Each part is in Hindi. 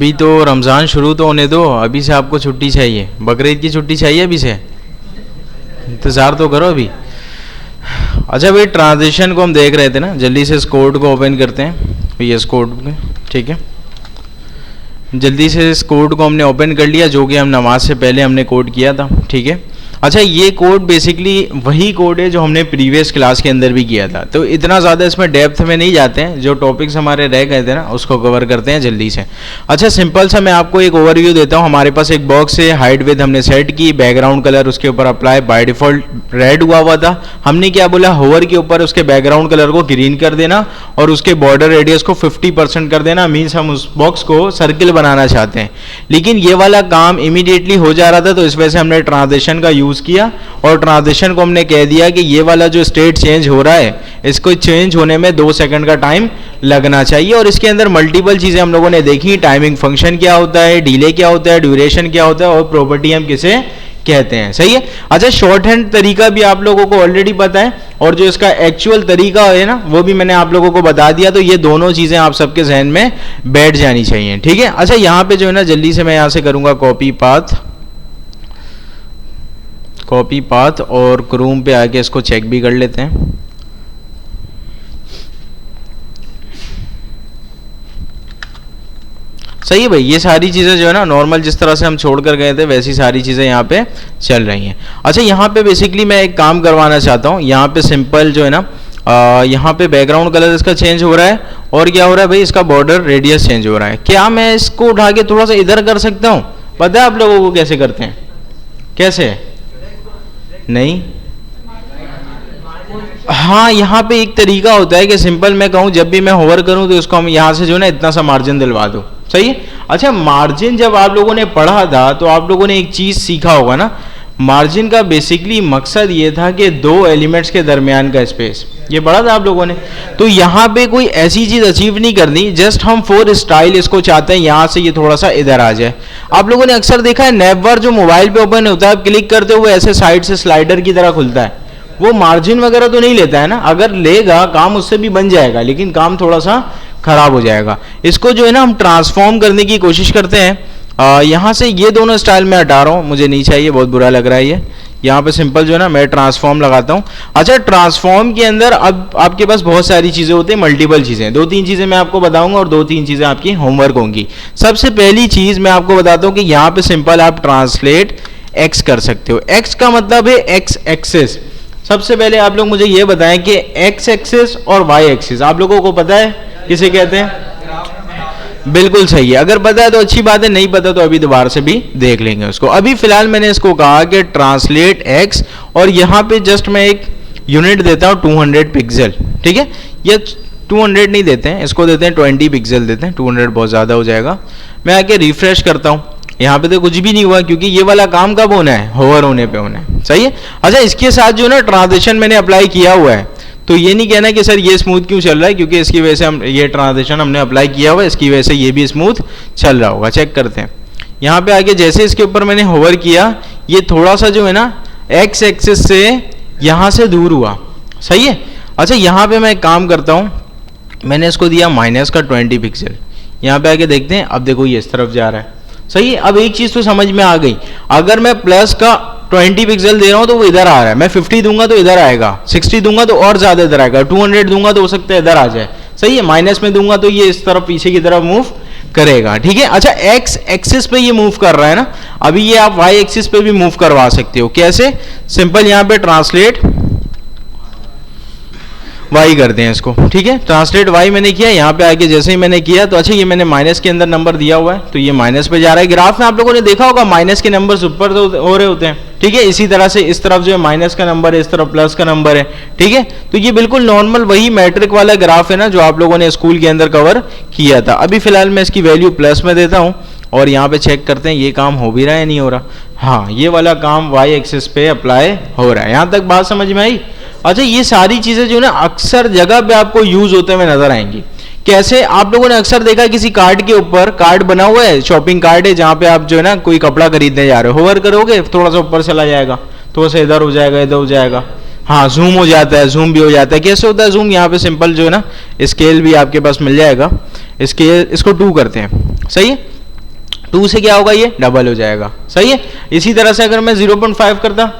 अभी तो रमज़ान शुरू तो होने दो, अभी से आपको छुट्टी चाहिए? बकरीद की छुट्टी चाहिए अभी से? इंतज़ार तो करो अभी। अच्छा भाई, ट्रांजिशन को हम देख रहे थे ना, जल्दी से इस कोड को ओपन करते हैं, ये इस कोड में, ठीक है। जल्दी से इस कोड को हमने ओपन कर लिया जो कि हम नमाज से पहले हमने कोड किया था, ठीक है। अच्छा, ये कोड बेसिकली वही कोड है जो हमने प्रीवियस क्लास के अंदर भी किया था, तो इतना ज़्यादा इसमें डेप्थ में नहीं जाते हैं, जो टॉपिक्स हमारे रह गए थे ना उसको कवर करते हैं जल्दी से। अच्छा, सिंपल सा मैं आपको एक ओवरव्यू देता हूँ। हमारे पास एक बॉक्स है, हाइट विड्थ हमने सेट की, बैकग्राउंड कलर उसके ऊपर अप्लाई, बाय डिफॉल्ट रेड हुआ था। हमने क्या बोला, होवर के ऊपर उसके बैकग्राउंड कलर को ग्रीन कर देना और उसके बॉर्डर रेडियस को 50% कर देना, मीन्स हम उस बॉक्स को सर्किल बनाना चाहते हैं। लेकिन ये वाला काम इमीडिएटली हो जा रहा था, तो इस वजह से हमने ट्रांजिशन का यूज़ किया और ट्रांजिशन को हमने कह दिया कि ये वाला जो स्टेट चेंज हो रहा है, इसको चेंज होने में 2 सेकंड का टाइम लगना चाहिए। और इसके अंदर मल्टीपल चीज़ें हम लोगों ने देखी, टाइमिंग फंक्शन क्या होता है, डिले क्या होता है, ड्यूरेशन क्या होता है और प्रॉपर्टी हम किसे कहते हैं, सही है। अच्छा, शॉर्ट हैंड तरीका भी आप लोगों को ऑलरेडी पता है और जो इसका एक्चुअल तरीका है ना वो भी मैंने आप लोगों को बता दिया, तो ये दोनों चीज़ें आप सबके जहन में बैठ जानी चाहिए, ठीक है। अच्छा, यहाँ पे जो है ना जल्दी से मैं यहाँ से करूँगा कॉपी पाथ और क्रोम पे आके इसको चेक भी कर लेते हैं। सही है भाई, ये सारी चीज़ें जो है ना नॉर्मल जिस तरह से हम छोड़ कर गए थे वैसी सारी चीज़ें यहाँ पे चल रही हैं। अच्छा, यहाँ पे बेसिकली मैं एक काम करवाना चाहता हूँ, यहाँ पे सिंपल जो है ना यहाँ पे बैकग्राउंड कलर इसका चेंज हो रहा है और क्या हो रहा है भाई, इसका बॉर्डर रेडियस चेंज हो रहा है। क्या मैं इसको उठा के थोड़ा सा इधर कर सकता हूँ? पता है आप लोगों को कैसे करते हैं? कैसे? नहीं, हाँ, यहाँ पे एक तरीका होता है कि सिंपल मैं कहूँ जब भी मैं होवर करूँ तो इसको हम यहाँ से जो है ना इतना सा मार्जिन दिलवा दो, सही है। अच्छा, मार्जिन जब आप लोगों ने पढ़ा था तो आप लोगों ने एक चीज़ सीखा होगा ना, मार्जिन का बेसिकली मकसद ये था कि 2 एलिमेंट्स के दरमियान का स्पेस, ये पढ़ा था आप लोगों ने। तो यहाँ पे कोई ऐसी चीज़ अचीव नहीं करनी, जस्ट हम फॉर स्टाइल इसको चाहते हैं यहाँ से ये थोड़ा सा इधर आ जाए। आप लोगों ने अक्सर देखा है नैपबार जो मोबाइल पे ओपन होता है, आप क्लिक करते हुए ऐसे साइड से स्लाइडर की तरह खुलता है, वो मार्जिन वगैरह तो नहीं लेता है ना। अगर लेगा काम उससे भी बन जाएगा, लेकिन काम थोड़ा सा खराब हो जाएगा। इसको जो है ना हम ट्रांसफॉर्म करने की कोशिश करते हैं। यहाँ से ये दोनों स्टाइल में हटा रहा हूँ, मुझे नहीं चाहिए, बहुत बुरा लग रहा है ये। यहाँ पे सिंपल जो है ना मैं ट्रांसफॉर्म लगाता हूँ। अच्छा, ट्रांसफॉर्म के अंदर अब आपके पास बहुत सारी चीज़ें होती हैं, मल्टीपल चीज़ें। 2-3 चीज़ें मैं आपको बताऊंगा और 2-3 चीज़ें आपकी होमवर्क होंगी। सबसे पहली चीज़ मैं आपको बताता हूँ कि यहाँ पे सिंपल आप ट्रांसलेट एक्स कर सकते हो। एक्स का मतलब है एक्स एक्सिस। सबसे पहले आप लोग मुझे ये बताएं कि एक्स एक्सिस और वाई एक्सिस आप लोगों को पता है किसे कहते हैं? बिल्कुल सही है, अगर पता है तो अच्छी बात है, नहीं पता तो अभी दोबारा से भी देख लेंगे उसको। अभी फिलहाल मैंने इसको कहा कि ट्रांसलेट एक्स और यहाँ पे जस्ट मैं एक यूनिट देता हूँ 200 पिक्सल, ठीक है। ये 200 नहीं देते हैं, इसको देते हैं 20 पिक्सल देते हैं, 200 बहुत ज़्यादा हो जाएगा। मैं आके रिफ्रेश करता हूँ, यहाँ पे तो कुछ भी नहीं हुआ क्योंकि ये वाला काम कब होना है? होवर होने पे होना है, सही है। अच्छा, इसके साथ जो ना ट्रांजिशन मैंने अप्लाई किया हुआ है, तो ये नहीं कहना कि सर ये स्मूथ क्यों चल रहा है, क्योंकि इसकी वजह से हम ये ट्रांजिशन हमने अप्लाई किया हुआ है, इसकी वजह से ये भी स्मूथ चल रहा होगा। चेक करते हैं, यहाँ पे आके जैसे इसके ऊपर मैंने होवर किया, ये थोड़ा सा जो है ना एक्स एक्सिस से यहाँ से दूर हुआ, सही है। अच्छा, यहाँ पे मैं एक काम करता हूँ, मैंने इसको दिया माइनस का 20 पिक्सल। यहाँ पे आके देखते हैं, अब देखो ये इस तरफ जा रहा है, सही है। अब एक चीज़ तो समझ में आ गई, अगर मैं प्लस का 20 पिक्सल दे रहा हूं तो वो इधर आ रहा है, मैं 50 दूंगा तो इधर आएगा, 60 दूंगा तो और ज्यादा इधर आएगा, 200 दूंगा तो हो सकता है इधर आ जाए, सही है। माइनस में दूंगा तो ये इस तरफ पीछे की तरफ मूव करेगा, ठीक है। अच्छा, एक्स एक्सिस पे ये मूव कर रहा है ना, अभी ये आप वाई एक्सिस पे भी मूव करवा सकते हो। कैसे? सिंपल यहाँ पे ट्रांसलेट वाई करते हैं इसको, ठीक है। ट्रांसलेट वाई मैंने किया, यहाँ पे आके जैसे ही मैंने किया तो अच्छा ये मैंने माइनस के अंदर नंबर दिया हुआ है तो ये माइनस पे जा रहा है। ग्राफ में आप लोगों ने देखा होगा माइनस के नंबर ऊपर तो हो रहे होते हैं, ठीक है। इसी तरह से इस तरफ जो है माइनस का नंबर है, इस तरफ प्लस का नंबर है, ठीक है। तो ये बिल्कुल नॉर्मल वही मैट्रिक वाला ग्राफ है ना जो आप लोगों ने स्कूल के अंदर कवर किया था। अभी फिलहाल मैं इसकी वैल्यू प्लस में देता हूँ और यहाँ पे चेक करते हैं ये काम हो भी रहा है नहीं हो रहा। हाँ, ये वाला काम वाई एक्सिस पे अप्लाई हो रहा है। यहाँ तक बात समझ में आई? अच्छा, ये सारी चीजें जो है ना अक्सर जगह पे आपको यूज होते हुए नजर आएंगी। कैसे? आप लोगों ने अक्सर देखा किसी कार्ड के ऊपर कार्ड बना हुआ है, शॉपिंग कार्ड है, जहां पे आप जो है ना कोई कपड़ा खरीदने जा रहे हो, होवर करोगे थोड़ा सा ऊपर चला जाएगा, थोड़ा सा इधर हो जाएगा, इधर हो जाएगा, हाँ जूम हो जाता है, जूम भी हो जाता है। कैसे होता है जूम? यहाँ पे सिंपल जो है ना स्केल भी आपके पास मिल जाएगा, स्केल इसको 2 करते हैं, सही है। 2 से क्या होगा, ये डबल हो जाएगा, सही है। इसी तरह से अगर मैं 0.5 करता,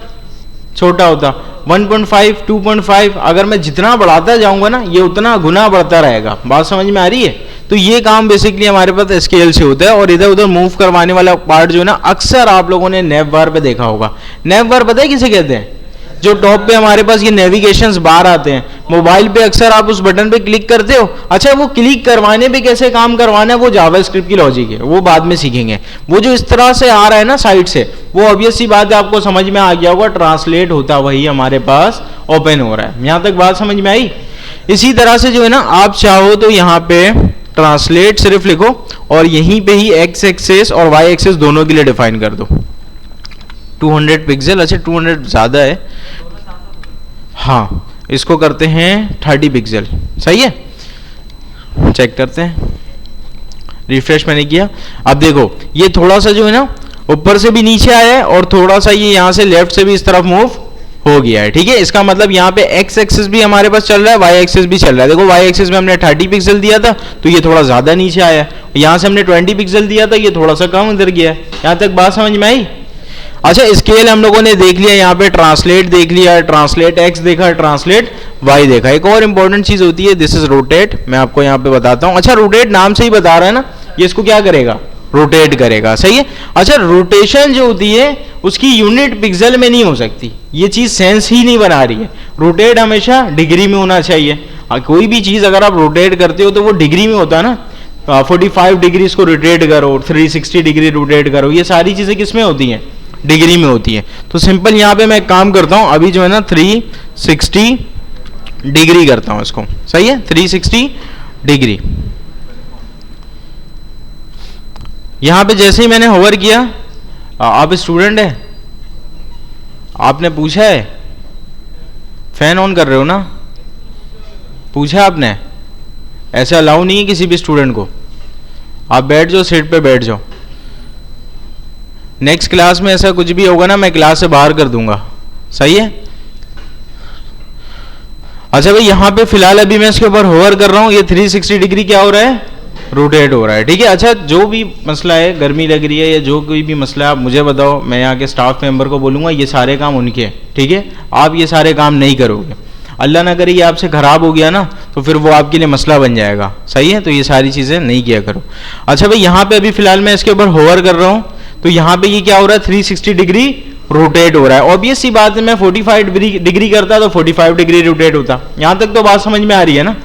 छोटा होता 1.5, 2.5, अगर मैं जितना बढ़ाता जाऊंगा ना ये उतना गुना बढ़ता रहेगा। बात समझ में आ रही है। तो ये काम बेसिकली हमारे पास स्केल से होता है। और इधर उधर मूव करवाने वाला पार्ट जो है ना, अक्सर आप लोगों ने नैव बार पे देखा होगा। नैव बार पता है किसे कहते हैं? जो टॉप पे हमारे पास ये नेविगेशंस बार आते हैं, मोबाइल पे अक्सर आप उस बटन पे क्लिक करते हो। अच्छा, वो क्लिक करवाने पे कैसे काम करवाना है वो जावास्क्रिप्ट की लॉजिक है, वो बाद में सीखेंगे। वो जो इस तरह से आ रहा है ना साइड से, वो ऑब्वियस सी बात है आपको समझ में आ गया होगा, ट्रांसलेट होता वही हमारे पास ओपन हो रहा है। यहां तक बात समझ में आई। इसी तरह से जो है ना, आप चाहो तो यहाँ पे ट्रांसलेट सिर्फ लिखो और यहीं पे ही एक्स एक्सेस और वाई एक्सेस दोनों के लिए डिफाइन कर दो 200 पिक्सल। अच्छा 200 ज़्यादा है, हाँ इसको करते हैं 30 पिक्सल, सही है। चेक करते हैं, रिफ्रेश मैंने किया। अब देखो ये थोड़ा सा जो है ना ऊपर से भी नीचे आया है और थोड़ा सा ये यहाँ से लेफ्ट से भी इस तरफ मूव हो गया है, ठीक है। इसका मतलब यहाँ पे एक्स एक्सिस भी हमारे पास चल रहा है, वाई एक्सिस भी चल रहा है। देखो वाई एक्सिस में हमने 30 पिक्सल दिया था तो ये थोड़ा ज्यादा नीचे आया है, यहाँ से हमने 20 पिक्सल दिया था, ये थोड़ा सा कम इधर गया है। यहाँ तक बात समझ में आई। अच्छा स्केल हम लोगों ने देख लिया, यहाँ पे ट्रांसलेट देख लिया, ट्रांसलेट एक्स देखा, ट्रांसलेट वाई देखा। एक और इंपॉर्टेंट चीज होती है, दिस इज रोटेट, मैं आपको यहाँ पे बताता हूँ। अच्छा रोटेट नाम से ही बता रहा है ना, ये इसको क्या करेगा, रोटेट करेगा, सही है। अच्छा रोटेशन जो होती है उसकी यूनिट पिक्सल में नहीं हो सकती, ये चीज सेंस ही नहीं बना रही है। रोटेट हमेशा डिग्री में होना चाहिए। कोई भी चीज अगर आप रोटेट करते हो तो वो डिग्री में होता है ना, 45 डिग्री इसको रोटेट करो, 360 डिग्री रोटेट करो, ये सारी चीजें किस में होती हैं, डिग्री में होती है। तो सिंपल यहाँ पे मैं एक काम करता हूँ, अभी जो है ना 360 डिग्री करता हूँ इसको, सही है 360 डिग्री। यहाँ पे जैसे ही मैंने होवर किया, आप स्टूडेंट है, आपने पूछा है, फैन ऑन कर रहे हो ना, पूछा आपने, ऐसा अलाउ नहीं है किसी भी स्टूडेंट को। आप बैठ जाओ, सीट पे बैठ जाओ। नेक्स्ट क्लास में ऐसा कुछ भी होगा ना, मैं क्लास से बाहर कर दूंगा, सही है। अच्छा भाई यहाँ पे फिलहाल अभी मैं इसके ऊपर होवर कर रहा हूँ, ये 360 डिग्री क्या हो रहा है, रोटेट हो रहा है, ठीक है। अच्छा जो भी मसला है, गर्मी लग रही है या जो कोई भी मसला है आप मुझे बताओ, मैं यहाँ के स्टाफ मेंबर को बोलूँगा, ये सारे काम उनके हैं, ठीक है। आप ये सारे काम नहीं करोगे, अल्लाह ना करे ये आपसे ख़राब हो गया ना तो फिर वो आपके लिए मसला बन जाएगा, सही है। तो ये सारी चीज़ें नहीं किया करो। अच्छा भाई यहाँ पे अभी फिलहाल मैं इसके ऊपर होवर कर रहा हूँ, तो यहाँ पे ये क्या हो रहा है, 360 डिग्री रोटेट हो रहा है। ऑब्वियस सी बात है, मैं 45 डिग्री करता तो 45 डिग्री रोटेट होता। यहाँ तक तो बात समझ में आ रही है ना,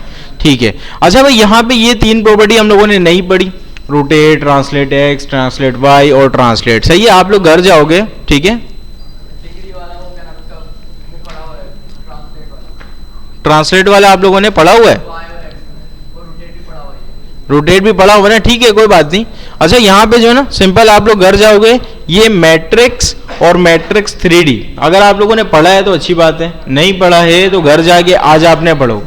ठीक है। अच्छा भाई यहाँ पे ये 3 प्रॉपर्टी हम लोगों ने नहीं पढ़ी, rotate, translate x, translate y और ट्रांसलेट, सही है। आप लोग घर जाओगे, ठीक है, ट्रांसलेट वाला आप लोगों ने पढ़ा हुआ है, रोटेट भी पढ़ा हुआ है, ठीक है कोई बात नहीं। अच्छा यहाँ पे जो है ना सिंपल आप लोग घर जाओगे, ये मैट्रिक्स और मैट्रिक्स 3D अगर आप लोगों ने पढ़ा है तो अच्छी बात है, नहीं पढ़ा है तो घर जाके आज आपने पढ़ो।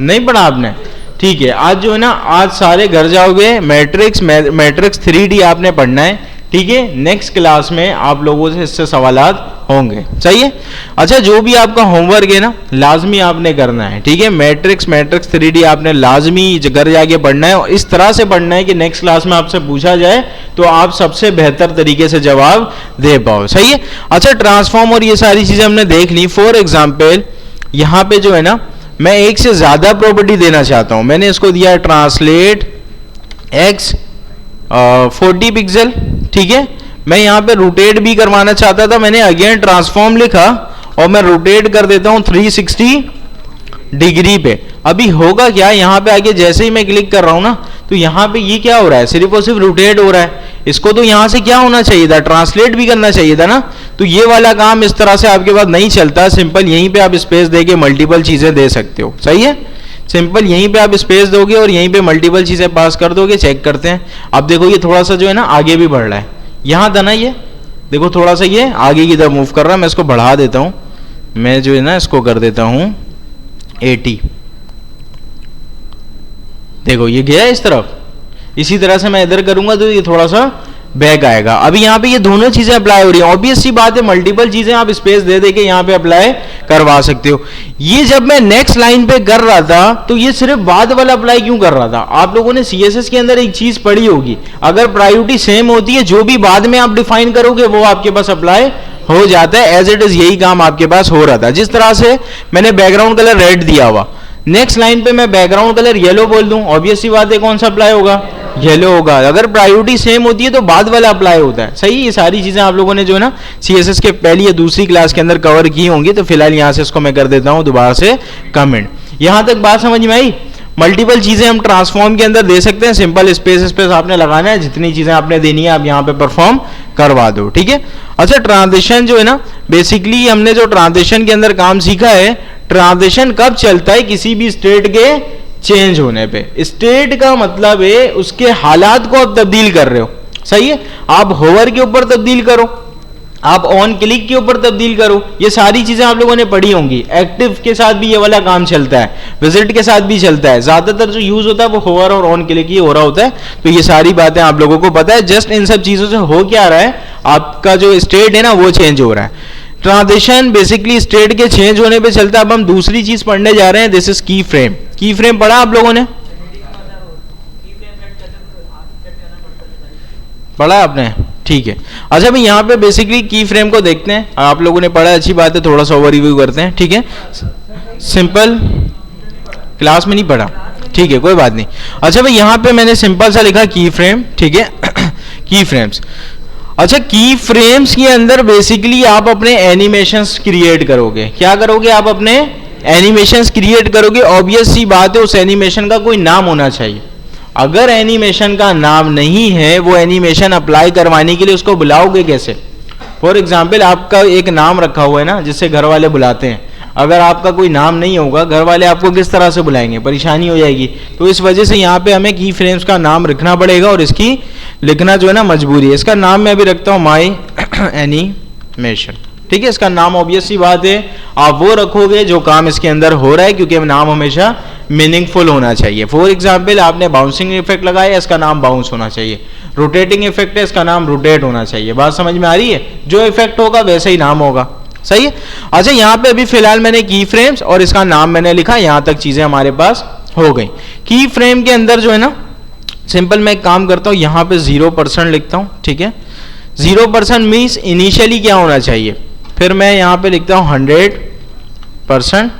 नहीं पढ़ा आपने, ठीक है। आज जो है ना, आज सारे घर जाओगे, मैट्रिक्स 3D आपने पढ़ना है, ठीक है। नेक्स्ट क्लास में आप लोगों से इससे सवालात होंगे, सही है। अच्छा जो भी आपका होमवर्क है ना लाजमी आपने करना है, ठीक है। मैट्रिक्स 3D आपने लाजमी घर जाके पढ़ना है और इस तरह से पढ़ना है कि नेक्स्ट क्लास में आपसे पूछा जाए तो आप सबसे बेहतर तरीके से जवाब दे पाओ, सही है। अच्छा ट्रांसफॉर्म और ये सारी चीजें हमने देख ली। फॉर एग्जाम्पल यहाँ पे जो है ना मैं एक से ज्यादा प्रॉपर्टी देना चाहता हूं, मैंने इसको दिया है ट्रांसलेट एक्स 40 पिक्सल, ठीक है। मैं यहाँ पे रोटेट भी करवाना चाहता था, मैंने अगेन ट्रांसफॉर्म लिखा और मैं रोटेट कर देता हूँ 360 डिग्री पे। अभी होगा क्या, यहाँ पे आगे जैसे ही मैं क्लिक कर रहा हूँ ना तो यहाँ पे ये क्या हो रहा है, सिर्फ और सिर्फ रोटेट हो रहा है। इसको तो यहाँ से क्या होना चाहिए था, ट्रांसलेट भी करना चाहिए था ना। तो ये वाला काम इस तरह से आपके पास नहीं चलता। सिंपल यहीं पे आप स्पेस देके मल्टीपल चीजें दे सकते हो, सही है। सिंपल यहीं पे आप स्पेस दोगे और यहीं पे मल्टीपल चीजें पास कर दोगे। चेक करते हैं, अब देखो ये थोड़ा सा जो है ना आगे भी बढ़ रहा है, यहाँ था ना ये, देखो थोड़ा सा ये आगे की तरफ मूव कर रहा है। मैं इसको बढ़ा देता हूँ, मैं जो है ना इसको कर देता हूँ 80, देखो ये गया इस तरफ। इसी तरह से मैं इधर करूंगा तो ये थोड़ा सा बैक आएगा। अभी यहाँ पे ये दोनों चीजें अप्लाई हो रही है, ऑब्वियस सी बात है मल्टीपल चीजें आप स्पेस दे दे के यहाँ पे अप्लाई करवा सकते हो। ये जब मैं नेक्स्ट लाइन पे कर रहा था तो ये सिर्फ बाद वाला अप्लाई क्यों कर रहा था? आप लोगों ने सीएसएस के अंदर एक चीज पढ़ी होगी, अगर प्रायोरिटी सेम होती है जो भी बाद में आप डिफाइन करोगे वो आपके पास अप्लाई हो जाता है। एज इट इज यही काम आपके पास हो रहा था। जिस तरह से मैंने बैकग्राउंड कलर रेड दिया हुआ, नेक्स्ट लाइन पे मैं बैकग्राउंड कलर येलो बोल दूं, ऑब्वियस सी बात है कौन सा अप्लाई होगा? येलो होगा। अगर प्रायोरिटी सेम होती है तो बाद वाला अप्लाई होता है। सही, ये सारी चीजें आप लोगों ने जो है ना सीएसएस के पहली या दूसरी क्लास के अंदर कवर की होंगी, तो फिलहाल यहां से इसको मैं कर देता हूं दोबारा से कमेंट। यहां तक बात समझ में आई? मल्टीपल चीजें हम ट्रांसफॉर्म के अंदर दे सकते हैं, सिंपल स्पेस स्पेस आपने लगाना है, जितनी चीजें आपने देनी है आप यहाँ पे परफॉर्म करवा दो, ठीक है। अच्छा, ट्रांजिशन जो है ना, बेसिकली हमने जो ट्रांजिशन के अंदर काम सीखा है, ट्रांजिशन कब चलता है? किसी भी स्टेट के चेंज होने पे। स्टेट का मतलब है उसके हालात को आप तब्दील कर रहे हो, सही है। आप होवर के ऊपर तब्दील करो, आप ऑन क्लिक के ऊपर तब्दील करो, ये सारी चीजें आप लोगों ने पढ़ी होंगी। एक्टिव के साथ भी ये वाला काम चलता है, विजिट के साथ भी चलता है। ज्यादातर जो यूज होता है वो होवर और ऑन क्लिक ही हो रहा होता है, तो ये सारी बातें आप लोगों को पता है। जस्ट इन सब चीजों से हो क्या रहा है, आपका जो स्टेट है ना वो चेंज हो रहा है। ट्रांजिशन बेसिकली स्टेट के चेंज होने पे चलता है। अब हम दूसरी चीज पढ़ने जा रहे हैं, दिस इज की फ्रेम। की फ्रेम पढ़ा आप लोगों ने? पढ़ा आपने? ठीक है। अच्छा भाई, यहाँ पे बेसिकली की फ्रेम को देखते हैं। आप लोगों ने पढ़ा, अच्छी बात है, थोड़ा सा ओवर रिव्यू करते हैं, ठीक है। सिंपल क्लास में नहीं पढ़ा, ठीक है, कोई बात नहीं। अच्छा भाई, यहाँ पे मैंने सिंपल सा लिखा की फ्रेम, ठीक है। की फ्रेम्स। अच्छा, की फ्रेम्स के अंदर बेसिकली आप अपने एनिमेशंस क्रिएट करोगे। क्या करोगे? आप अपने एनिमेशंस क्रिएट करोगे। ऑब्वियस सी बात है, उस एनिमेशन का कोई नाम होना चाहिए। अगर एनिमेशन का नाम नहीं है, वो एनिमेशन अप्लाई करवाने के लिए उसको बुलाओगे कैसे? फॉर एग्जाम्पल, आपका एक नाम रखा हुआ है ना जिससे घर वाले बुलाते हैं, अगर आपका कोई नाम नहीं होगा, घर वाले आपको किस तरह से बुलाएंगे? परेशानी हो जाएगी। तो इस वजह से यहाँ पे हमें की फ्रेम्स का नाम रखना पड़ेगा, और इसकी लिखना जो है ना मजबूरी है। इसका नाम मैं अभी रखता हूँ माई एनिमेशन, ठीक है। इसका नाम ऑब्वियस सी बात है आप वो रखोगे जो काम इसके अंदर हो रहा है, क्योंकि नाम हमेशा मीनिंगफुल होना चाहिए। फॉर एग्जाम्पल, आपने बाउंसिंग इफेक्ट लगाया, इसका नाम बाउंस होना चाहिए। रोटेटिंग इफेक्ट है, इसका नाम रोटेट होना चाहिए। बात समझ में आ रही है? जो इफेक्ट होगा वैसे ही नाम होगा, सही है। अच्छा, यहाँ पे अभी फिलहाल मैंने की फ्रेम्स और इसका नाम मैंने लिखा, यहां तक चीजें हमारे पास हो गई। की फ्रेम के अंदर जो है ना, सिंपल मैं एक काम करता हूं, यहां पे 0% लिखता हूं, ठीक है। 0% मीन्स इनिशियली क्या होना चाहिए, फिर मैं यहां पे लिखता हूं 100%।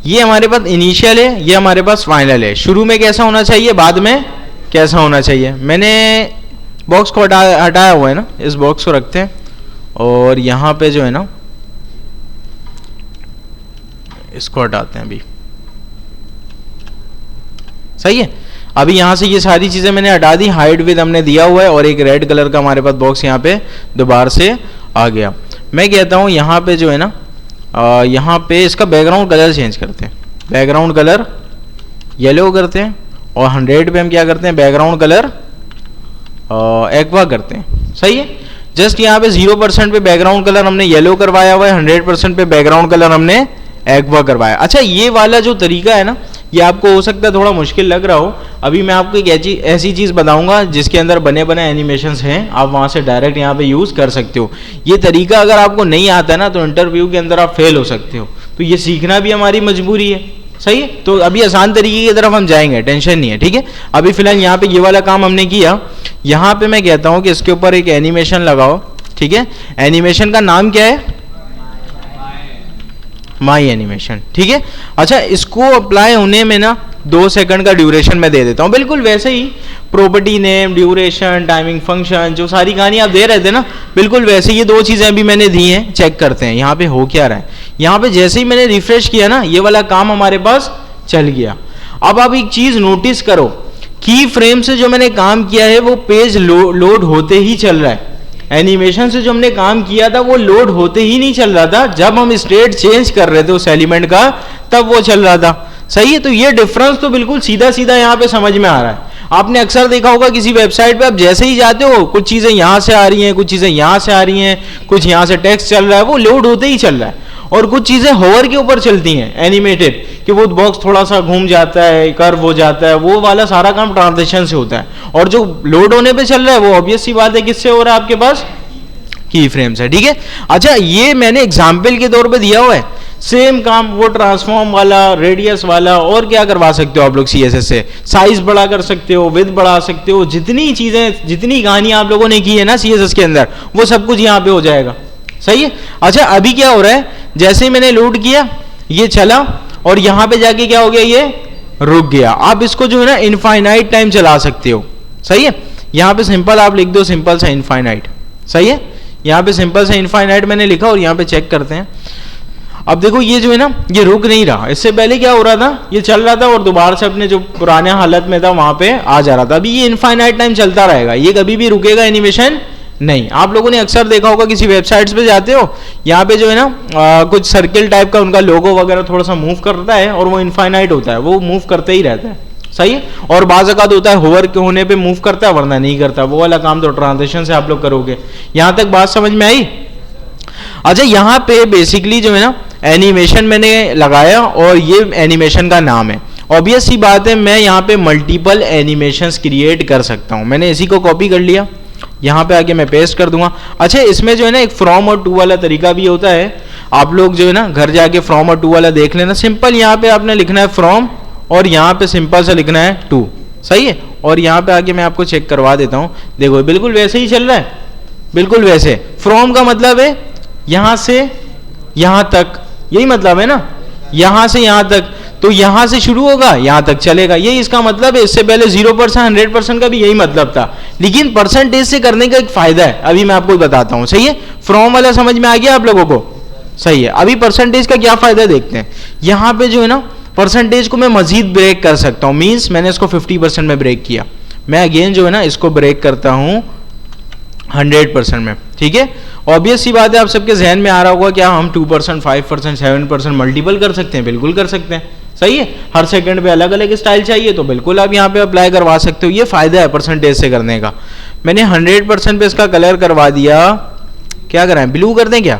ये हमारे पास इनिशियल है, ये हमारे पास फाइनल है। शुरू में कैसा होना चाहिए, बाद में कैसा होना चाहिए। मैंने बॉक्स को हटाया हुआ है ना, इस बॉक्स को रखते हैं और यहां पे जो है ना इसको हटाते हैं अभी, सही है। अभी यहां से ये सारी चीजें मैंने हटा दी, हाइट विद हमने दिया हुआ है, और एक रेड कलर का हमारे पास बॉक्स यहाँ पे दोबारा से आ गया। मैं कहता हूं यहाँ पे जो है ना, यहाँ पे इसका बैकग्राउंड कलर चेंज करते हैं। बैकग्राउंड कलर येलो करते हैं, और 100 पे हम क्या करते हैं, बैकग्राउंड कलर एक्वा करते हैं, सही है। जस्ट यहाँ पे 0% पे बैकग्राउंड कलर हमने येलो करवाया हुआ है, 100% पे बैकग्राउंड कलर हमने एक्वा करवाया। अच्छा, ये वाला जो तरीका है ना, ये आपको हो सकता है थोड़ा मुश्किल लग रहा हो। अभी मैं आपको एक ऐसी चीज बताऊंगा जिसके अंदर बने बने एनिमेशंस हैं, आप वहां से डायरेक्ट यहाँ पे यूज कर सकते हो। ये तरीका अगर आपको नहीं आता है ना, तो इंटरव्यू के अंदर आप फेल हो सकते हो। तो ये सीखना भी हमारी मजबूरी है, सही है। तो अभी आसान तरीके की तरफ हम जाएंगे, टेंशन नहीं है, ठीक है। अभी फिलहाल यहाँ पे ये वाला काम हमने किया। यहाँ पे मैं कहता हूँ कि इसके ऊपर एक एनिमेशन लगाओ, ठीक है। एनिमेशन का नाम क्या है, माई एनिमेशन, ठीक है। अच्छा, इसको अप्लाई होने में ना 2 सेकंड का ड्यूरेशन मैं दे देता हूं, बिल्कुल वैसे ही property name, duration, timing function, जो सारी कहानी आप दे रहे थे ना, बिल्कुल वैसे ये 2 चीजें अभी मैंने दी हैं। चेक करते हैं यहाँ पे हो क्या रहा है। यहाँ पे जैसे ही मैंने रिफ्रेश किया ना, ये वाला काम हमारे पास चल गया। अब आप एक चीज नोटिस करो, की फ्रेम से जो मैंने काम किया है वो पेज लोड होते ही चल रहा है। एनिमेशन से जो हमने काम किया था वो लोड होते ही नहीं चल रहा था, जब हम स्टेट चेंज कर रहे थे उस एलिमेंट का तब वो चल रहा था, सही है। तो ये डिफरेंस तो बिल्कुल सीधा सीधा यहाँ पे समझ में आ रहा है। आपने अक्सर देखा होगा किसी वेबसाइट पे आप जैसे ही जाते हो, कुछ चीजें यहाँ से आ रही हैं, कुछ चीजें यहाँ से आ रही हैं, कुछ यहाँ से टेक्स्ट चल रहा है, वो लोड होते ही चल रहा है। और कुछ चीजें होवर के ऊपर चलती हैं एनिमेटेड, कि वो बॉक्स थोड़ा सा घूम जाता है, कर्व हो जाता है, वो वाला सारा काम ट्रांजिशन से होता है। और जो लोड होने पे चल रहा है वो ऑब्वियस सी बात है किससे हो रहा है, आपके पास की फ्रेम से, ठीक है। अच्छा, ये मैंने एग्जाम्पल के तौर पे दिया हुआ है, सेम काम वो ट्रांसफॉर्म वाला, रेडियस वाला, और क्या करवा सकते हो आप लोग सीएसएस से, साइज बड़ा कर सकते हो, विड्थ बढ़ा सकते हो, जितनी चीजें, जितनी कहानी आप लोगों ने की है ना सीएसएस के अंदर, वो सब कुछ यहाँ पे हो जाएगा, सही है। अच्छा, अभी क्या हो रहा है, जैसे ही मैंने लोड किया ये चला और यहाँ पे जाके क्या हो गया, ये रुक गया। आप इसको जो है ना इनफाइनाइट टाइम चला सकते हो, सही है। यहाँ पे सिंपल आप लिख दो, सिंपल सा इनफाइनाइट, सही है। यहाँ पे सिंपल सा इनफाइनाइट मैंने लिखा और यहाँ पे चेक करते हैं। अब देखो ये जो है ना ये रुक नहीं रहा, इससे पहले क्या हो रहा था, ये चल रहा था और दोबारा से अपने जो पुराने हालत में था वहां पे आ जा रहा था। अभी ये इनफाइनाइट टाइम चलता रहेगा, ये कभी भी रुकेगा एनिमेशन नहीं। आप लोगों ने अक्सर देखा होगा, किसी वेबसाइट्स पे जाते हो, यहाँ पे जो है ना कुछ सर्किल टाइप का उनका लोगो वगैरह थोड़ा सा मूव करता है और वो इनफाइनाइट होता है, वो मूव करते ही रहता है, सही है। और बाज़ औक़ात होता है होवर के होने पे मूव करता है, वरना नहीं करता, वो वाला काम तो ट्रांजिशन से आप लोग करोगे। यहाँ तक बात समझ में आई। अच्छा, यहाँ पे बेसिकली जो है ना एनिमेशन मैंने लगाया और ये एनिमेशन का नाम है। ऑब्वियस सी बात है, मैं यहाँ पे मल्टीपल एनिमेशंस क्रिएट कर सकता हूँ। मैंने इसी को कॉपी कर लिया, यहाँ पे आके मैं पेस्ट कर दूंगा। अच्छा, इसमें जो है ना एक फ्रॉम और टू वाला तरीका भी होता है, आप लोग जो है ना घर जाके फ्रॉम और टू वाला देख लेना। सिंपल यहाँ पे आपने लिखना है फ्रॉम और यहाँ पे सिंपल सा लिखना है टू, सही है। और यहाँ पे आके मैं आपको चेक करवा देता हूँ, देखो बिल्कुल वैसे ही चल रहा है, बिल्कुल वैसे। फ्रॉम का मतलब है यहाँ से यहाँ तक, यही मतलब है ना, यहां से यहां तक, तो यहां से शुरू होगा यहां तक चलेगा, यही इसका मतलब है। इससे पहले 0% 100% का भी यही मतलब था, लेकिन परसेंटेज से करने का एक फायदा है, अभी मैं आपको बताता हूं, सही है। फ्रॉम वाला समझ में आ गया आप लोगों को, सही है। अभी परसेंटेज का क्या फायदा देखते हैं। यहां पे जो है ना परसेंटेज को मैं मजीद ब्रेक कर सकता हूं, मीन्स मैंने इसको 50% में ब्रेक किया, मैं अगेन जो है ना इसको ब्रेक करता हूं 100% में, ठीक है। ऑब्वियस सी बात है, आप सबके जहन में आ रहा होगा क्या हम 2%, 5%, 7% मल्टीपल कर सकते हैं, बिल्कुल कर सकते हैं, सही है। हर सेकंड पे अलग अलग स्टाइल चाहिए तो बिल्कुल आप यहाँ पे अप्लाई करवा सकते हो, ये फायदा है परसेंटेज से करने का। मैंने 100% पे इसका कलर करवा दिया, क्या कराएं, ब्लू कर दें क्या,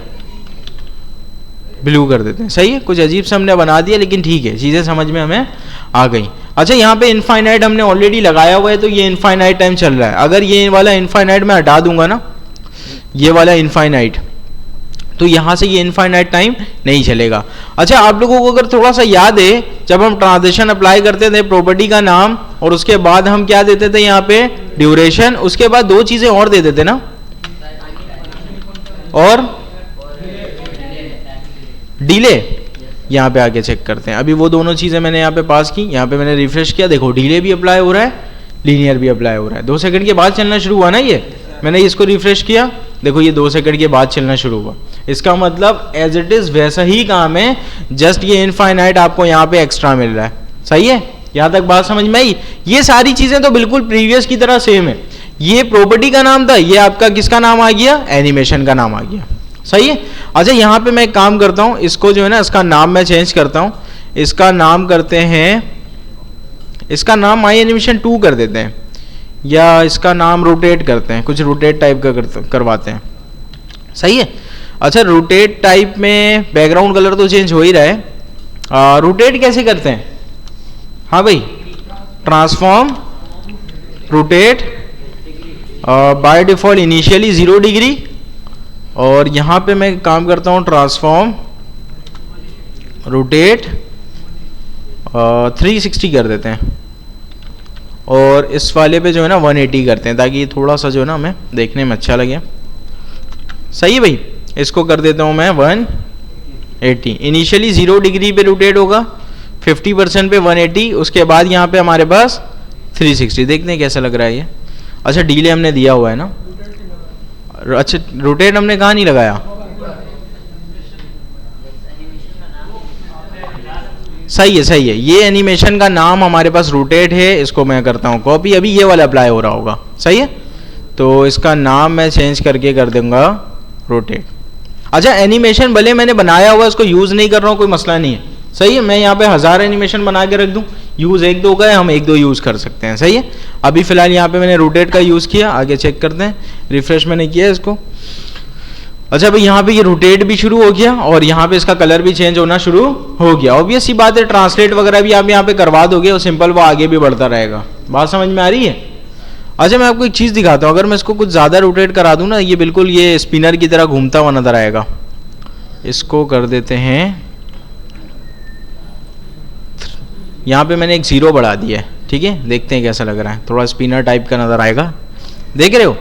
ब्लू कर देते हैं, सही है। कुछ अजीब सा हमने बना दिया, लेकिन ठीक है, चीजें समझ में हमें आ गई। अच्छा, यहाँ पे इनफाइनाइट हमने ऑलरेडी लगाया हुआ है, तो ये इनफाइनाइट टाइम चल रहा है। अगर ये वाला इनफाइनाइट मैं हटा दूंगा ना, ये वाला इनफाइनाइट, तो यहां से ये इनफाइनाइट टाइम नहीं चलेगा। अच्छा, आप लोगों को अगर थोड़ा सा याद है, जब हम ट्रांजिशन अप्लाई करते थे, प्रॉपर्टी का नाम और उसके बाद हम क्या देते थे यहाँ पे, ड्यूरेशन, उसके बाद दो चीजें और दे देते ना, और डिले। यहाँ पे आके चेक करते हैं, अभी वो दोनों चीजें मैंने यहाँ पे पास की, यहाँ पे मैंने रिफ्रेश किया, देखो डिले भी अप्लाई हो रहा है, लीनियर भी अप्लाई हो रहा है। 2 सेकंड के बाद चलना शुरू हुआ ना, ये मैंने इसको रिफ्रेश किया, देखो ये 2 सेकंड के बाद चलना शुरू हुआ। इसका मतलब एज इट इज वैसा ही काम है, जस्ट ये इनफाइनाइट आपको यहाँ पे एक्स्ट्रा मिल रहा है, सही है। यहाँ तक बात समझ में आई। ये सारी चीजें तो बिल्कुल प्रीवियस की तरह सेम है। ये प्रॉपर्टी का नाम था, ये आपका किसका नाम आ गया, एनिमेशन का नाम आ गया, सही है। अच्छा, यहाँ पे मैं एक काम करता हूँ, इसको जो है ना इसका नाम मैं चेंज करता हूँ, इसका नाम करते हैं, इसका नाम माई एनिमेशन 2 कर देते हैं, या इसका नाम रोटेट करते हैं, कुछ रोटेट टाइप का करवाते हैं, सही है। अच्छा, रोटेट टाइप में बैकग्राउंड कलर तो चेंज हो ही रहा है, रोटेट कैसे करते हैं, हाँ भाई, transform rotate by default initially 0 degree, और यहाँ पे मैं काम करता हूँ ट्रांसफॉर्म रोटेट 360 कर देते हैं, और इस वाले पे जो है ना 180 करते हैं, ताकि थोड़ा सा जो है ना हमें देखने में अच्छा लगे, सही है भाई। इसको कर देता हूँ मैं 180, इनिशियली 0 डिग्री पे रोटेट होगा, 50% पे 180, उसके बाद यहाँ पे हमारे पास 360, देखते हैं कैसा लग रहा है ये। अच्छा, डिले हमने दिया हुआ है ना, अच्छा रोटेट हमने कहाँ नहीं लगाया, सही है, सही है। ये एनिमेशन का नाम हमारे पास रोटेट है, इसको मैं करता हूँ कॉपी, अभी ये वाला अप्लाई हो रहा होगा, सही है। तो इसका नाम मैं चेंज करके कर दूंगा रोटेट। अच्छा, एनिमेशन भले मैंने बनाया हुआ, इसको यूज नहीं कर रहा हूँ, कोई मसला नहीं है, सही है। मैं यहाँ पे 1000 एनिमेशन बना के रख दूँ, यूज 1-2 का है, हम 1-2 यूज कर सकते हैं, सही है। अभी फिलहाल यहाँ पे मैंने रोटेट का यूज किया, आगे चेक करते हैं, रिफ्रेश मैंने किया इसको। अच्छा भाई यहाँ पे ये रोटेट भी शुरू हो गया और यहाँ पे इसका कलर भी चेंज होना शुरू हो गया। ऑब्वियस सी बात है, ट्रांसलेट वगैरह भी आप यहाँ पे करवा दोगे और सिंपल वो आगे भी बढ़ता रहेगा। बात समझ में आ रही है? अच्छा मैं आपको एक चीज़ दिखाता हूँ, अगर मैं इसको कुछ ज़्यादा रोटेट करा दूँ ना, ये बिल्कुल ये स्पिनर की तरह घूमता हुआ नजर आएगा। इसको कर देते हैं, यहाँ पे मैंने एक 0 बढ़ा दिया है, ठीक है, देखते हैं कैसा लग रहा है, थोड़ा स्पिनर टाइप का नज़र आएगा, देख रहे हो?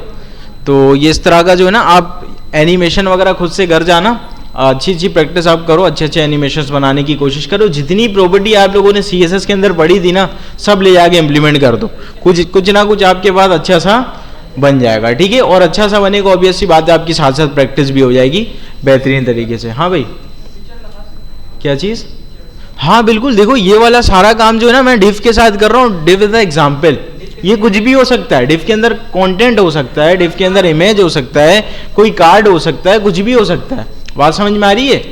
तो ये इस तरह का जो है ना, आप एनिमेशन वगैरह खुद से घर जाना, अच्छी अच्छी प्रैक्टिस आप करो, अच्छे अच्छे एनिमेशंस बनाने की कोशिश करो। जितनी प्रॉपर्टी आप लोगों ने CSS के अंदर पढ़ी थी ना, सब ले जाके इम्प्लीमेंट कर दो, कुछ ना कुछ आपके पास अच्छा सा बन जाएगा, ठीक है। और अच्छा सा बनेगा, ऑब्वियस सी बात है, आपकी साथ साथ प्रैक्टिस भी हो जाएगी बेहतरीन तरीके से। हाँ भाई, क्या चीज़? हाँ बिल्कुल, देखो ये वाला सारा काम जो है ना मैं डिफ के साथ कर रहा हूँ। डिफ इज द एग्जाम्पल, ये कुछ भी हो सकता है, डिफ के अंदर कंटेंट हो सकता है, डिफ के अंदर इमेज हो सकता है, कोई कार्ड हो सकता है, कुछ भी हो सकता है। बात समझ में आ रही है?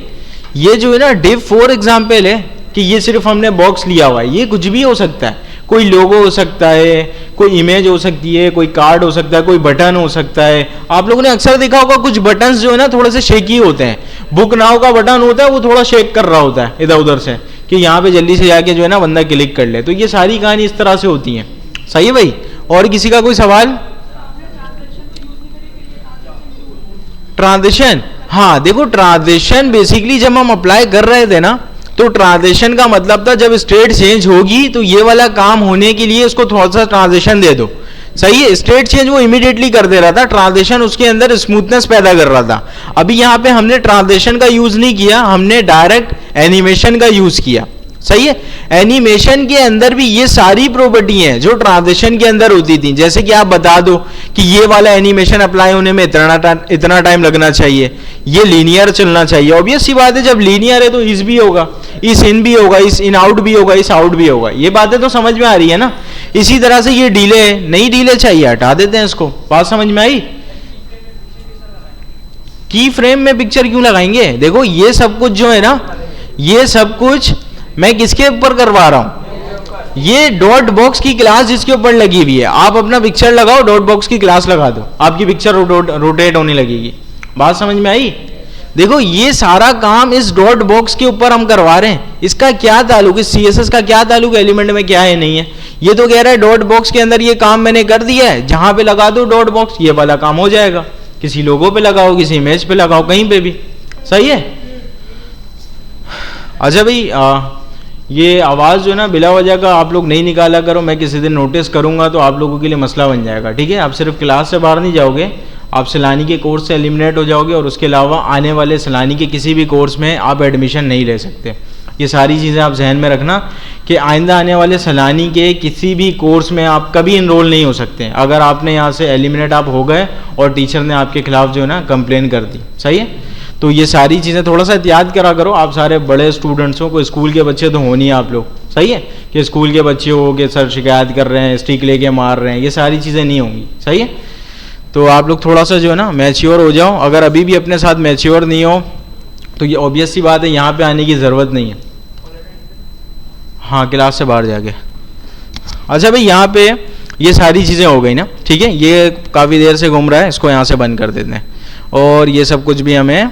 ये जो है ना डिफ फॉर एग्जाम्पल है कि ये सिर्फ हमने बॉक्स लिया हुआ है, ये कुछ भी हो सकता है, कोई लोगो हो सकता है, कोई इमेज हो सकती है, कोई कार्ड हो सकता है, कोई बटन हो सकता है। आप लोगों ने अक्सर देखा होगा कुछ बटन्स जो है ना थोड़े से शेकी होते हैं। बुक नाउ का बटन होता है वो थोड़ा शेक कर रहा होता है इधर उधर से, कि यहाँ पे जल्दी से जाके जो है ना बंदा क्लिक कर ले। तो ये सारी कहानी इस तरह से होती है। सही है भाई? और किसी का कोई सवाल? ट्रांजिशन, हाँ देखो ट्रांजिशन बेसिकली जब हम अप्लाई कर रहे थे ना, तो ट्रांजिशन का मतलब था जब स्टेट चेंज होगी तो ये वाला काम होने के लिए उसको थोड़ा सा ट्रांजिशन दे दो। सही है? स्टेट चेंज वो इमीडिएटली कर दे रहा था, ट्रांजिशन उसके अंदर स्मूथनेस पैदा कर रहा था। अभी यहाँ पे हमने ट्रांजिशन का यूज नहीं किया, हमने डायरेक्ट एनिमेशन का यूज किया। सही है? एनिमेशन के अंदर भी ये सारी प्रॉपर्टी हैं जो ट्रांजिशन के अंदर होती थी। जैसे कि आप बता दो कि ये वाला एनिमेशन अप्लाई होने में इतना टाइम लगना चाहिए, ये लीनियर चलना चाहिए। ऑब्वियस सी बात है, जब लीनियर है तो इस भी होगा, इस इन भी होगा, इस इन आउट भी होगा, इस आउट भी होगा। ये बातें तो समझ में आ रही है ना? इसी तरह से ये डिले है, नहीं डिले चाहिए हटा देते हैं इसको। बात समझ में आई? की फ्रेम में पिक्चर क्यों लगाएंगे? देखो ये सब कुछ जो है ना, ये सब कुछ मैं किसके ऊपर करवा रहा हूं? ये डॉट बॉक्स की क्लास जिसके ऊपर लगी हुई है, आप अपना पिक्चर लगाओ, डॉट बॉक्स की क्लास लगा दो, आपकी पिक्चर रोटेट होने लगेगी। बात समझ में आई? देखो ये सारा काम इस डॉट बॉक्स के ऊपर हम करवा रहे हैं। इसका क्या ताल्लुक, इस CSS का क्या ताल्लुक एलिमेंट में क्या है नहीं है? ये तो कह रहा है डॉट बॉक्स के अंदर ये काम मैंने कर दिया है, जहां पे लगा दो डॉट बॉक्स, ये वाला काम हो जाएगा। किसी लोगो पे लगाओ, किसी इमेज पे लगाओ, कहीं पे भी। सही है? अच्छा भाई, ये आवाज़ जो है ना बिला वजह का आप लोग नहीं निकाला करो, मैं किसी दिन नोटिस करूंगा तो आप लोगों के लिए मसला बन जाएगा। ठीक है? आप सिर्फ क्लास से बाहर नहीं जाओगे, आप सैलानी के कोर्स से एलिमिनेट हो जाओगे, और उसके अलावा आने वाले सैलानी के किसी भी कोर्स में आप एडमिशन नहीं ले सकते। ये सारी चीज़ें आप जहन में रखना कि आइंदा आने वाले सैलानी के किसी भी कोर्स में आप कभी इनरोल नहीं हो सकते अगर आपने यहाँ से एलिमिनेट आप हो गए और टीचर ने आपके खिलाफ जो है ना कंप्लेन कर दी। सही है? तो ये सारी चीज़ें थोड़ा सा एहतियात करा करो। आप सारे बड़े स्टूडेंट्स हो, कोई स्कूल के बच्चे तो हो नहीं आप लोग। सही है? कि स्कूल के बच्चे हो कि सर शिकायत कर रहे हैं, स्टिक लेके मार रहे हैं, ये सारी चीज़ें नहीं होंगी। सही है? तो आप लोग थोड़ा सा जो है ना मैच्योर हो जाओ। अगर अभी भी अपने साथ मैच्योर नहीं हो तो ये ऑब्वियस सी बात है, यहाँ पे आने की ज़रूरत नहीं है। हाँ, क्लास से बाहर जाके। अच्छा भाई, यहाँ पे ये सारी चीज़ें हो गई ना, ठीक है? ये काफ़ी देर से घूम रहा है, इसको यहाँ से बंद कर देते हैं। और ये सब कुछ भी हमें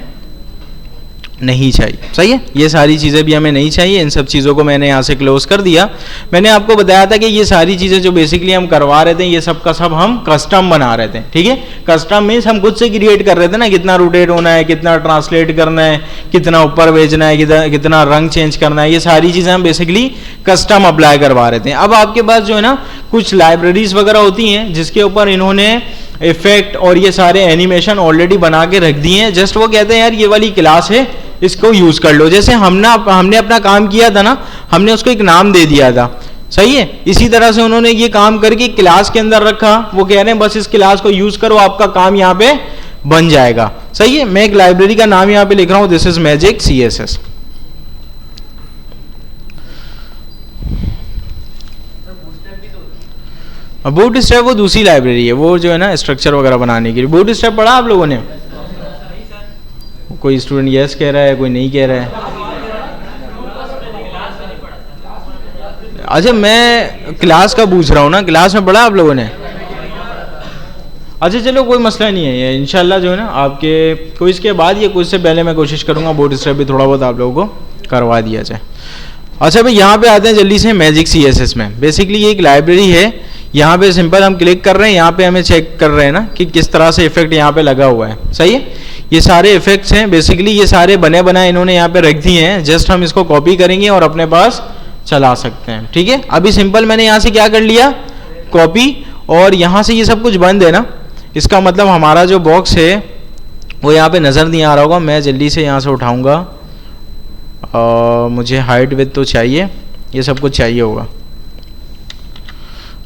नहीं चाहिए। सही है? ये सारी चीज़ें भी हमें नहीं चाहिए। इन सब चीज़ों को मैंने यहाँ से क्लोज कर दिया। मैंने आपको बताया था कि ये सारी चीज़ें जो बेसिकली हम करवा रहे थे, ये सब का सब हम कस्टम बना रहे थे। ठीक है? कस्टम मीन्स हम खुद से क्रिएट कर रहे थे ना, कितना रोटेट होना है, कितना ट्रांसलेट करना है, कितना ऊपर भेजना है, कितना रंग चेंज करना है, ये सारी चीज़ें हम बेसिकली कस्टम अप्लाई करवा रहे थे। अब आपके पास जो है ना कुछ लाइब्रेरीज वगैरह होती हैं जिसके ऊपर इन्होंने इफेक्ट और ये सारे एनिमेशन ऑलरेडी बना के रख दिए हैं। जस्ट वो कहते हैं यार ये वाली क्लास है, इसको यूज कर लो। जैसे हमने अपना काम किया था ना, हमने उसको एक नाम दे दिया था। सही है? इसी तरह से उन्होंने ये काम करके क्लास के अंदर रखा। वो कह रहे हैं बस इस क्लास को यूज करो, आपका काम यहाँ पे बन जाएगा। सही है? मैं एक लाइब्रेरी का नाम यहाँ पे लिख रहा हूं, this is magic CSS। Boot strap वो दूसरी लाइब्रेरी है, वो जो है ना स्ट्रक्चर वगैरह बनाने के लिए। बूट स्ट्रैप पढ़ा आप लोगों ने? कोई स्टूडेंट यस कह रहा है, कोई नहीं कह रहा है। अच्छा, मैं क्लास का पूछ रहा हूँ ना, क्लास में पढ़ा आप लोगों ने? अच्छा चलो कोई मसला नहीं है, ये इंशाल्लाह जो है ना आपके क्विज के बाद या क्विज से पहले मैं कोशिश करूँगा बोर्ड स्टेप भी थोड़ा बहुत आप लोगों को करवा दिया जाए। अच्छा भाई यहाँ पे आते हैं जल्दी से मैजिक CSS में। बेसिकली ये एक लाइब्रेरी है, यहाँ पे सिंपल हम क्लिक कर रहे हैं, यहाँ पे हमें चेक कर रहे हैं ना कि किस तरह से इफेक्ट यहाँ पे लगा हुआ है। सही है, ये सारे इफेक्ट्स हैं, बेसिकली ये सारे बने बनाए इन्होंने यहाँ पे रख दिए हैं। जस्ट हम इसको कॉपी करेंगे और अपने पास चला सकते हैं। ठीक है, अभी सिंपल मैंने यहाँ से क्या कर लिया, कॉपी, और यहाँ से ये सब कुछ बंद है ना, इसका मतलब हमारा जो बॉक्स है वो यहाँ पे नज़र नहीं आ रहा होगा। मैं जल्दी से यहाँ से उठाऊँगा, मुझे हाइट विड्थ तो चाहिए, ये सब कुछ चाहिए होगा,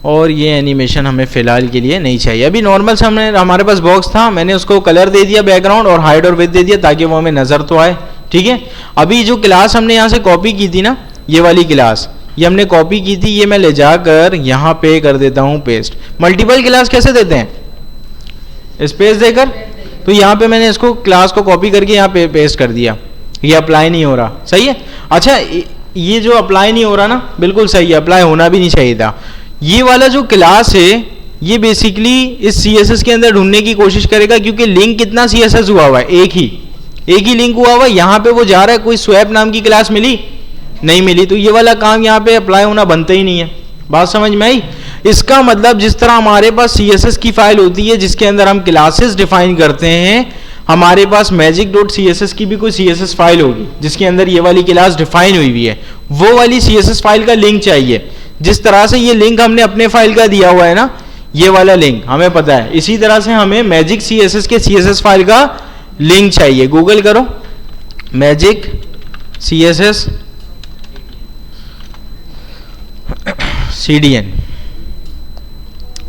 और ये एनिमेशन हमें फ़िलहाल के लिए नहीं चाहिए। अभी नॉर्मल से हमारे पास बॉक्स था, मैंने उसको कलर दे दिया बैकग्राउंड और हाइट और विड्थ दे दिया ताकि वो हमें नज़र तो आए। ठीक है, अभी जो क्लास हमने यहाँ से कॉपी की थी ना, ये वाली क्लास, ये हमने कॉपी की थी, ये मैं ले जाकर यहाँ पे कर देता हूँ पेस्ट। मल्टीपल क्लास कैसे देते हैं, स्पेस देकर, तो यहाँ पे मैंने इसको क्लास को कॉपी करके यहाँ पे पेस्ट कर दिया, ये अप्लाई नहीं हो रहा। सही है, अच्छा ये जो अप्लाई नहीं हो रहा ना, बिल्कुल सही है, अप्लाई होना भी नहीं चाहिए था। ये वाला जो क्लास है ये बेसिकली इस CSS के अंदर ढूंढने की कोशिश करेगा, क्योंकि लिंक कितना CSS हुआ हुआ है, एक ही लिंक हुआ हुआ है। यहाँ पे वो जा रहा है, कोई स्वैप नाम की क्लास मिली नहीं मिली, तो ये वाला काम यहाँ पे अप्लाई होना बनता ही नहीं है। बात समझ में आई? इसका मतलब जिस तरह हमारे पास CSS की फाइल होती है जिसके अंदर हम क्लासेस डिफाइन करते हैं, हमारे पास magic.css की भी कोई CSS फाइल होगी जिसके अंदर ये वाली क्लास डिफाइन हुई हुई है। वो वाली CSS फाइल का लिंक चाहिए। जिस तरह से ये लिंक हमने अपने फाइल का दिया हुआ है ना, ये वाला लिंक हमें पता है, इसी तरह से हमें मैजिक CSS के CSS फाइल का लिंक चाहिए। गूगल करो मैजिक CSS CDN।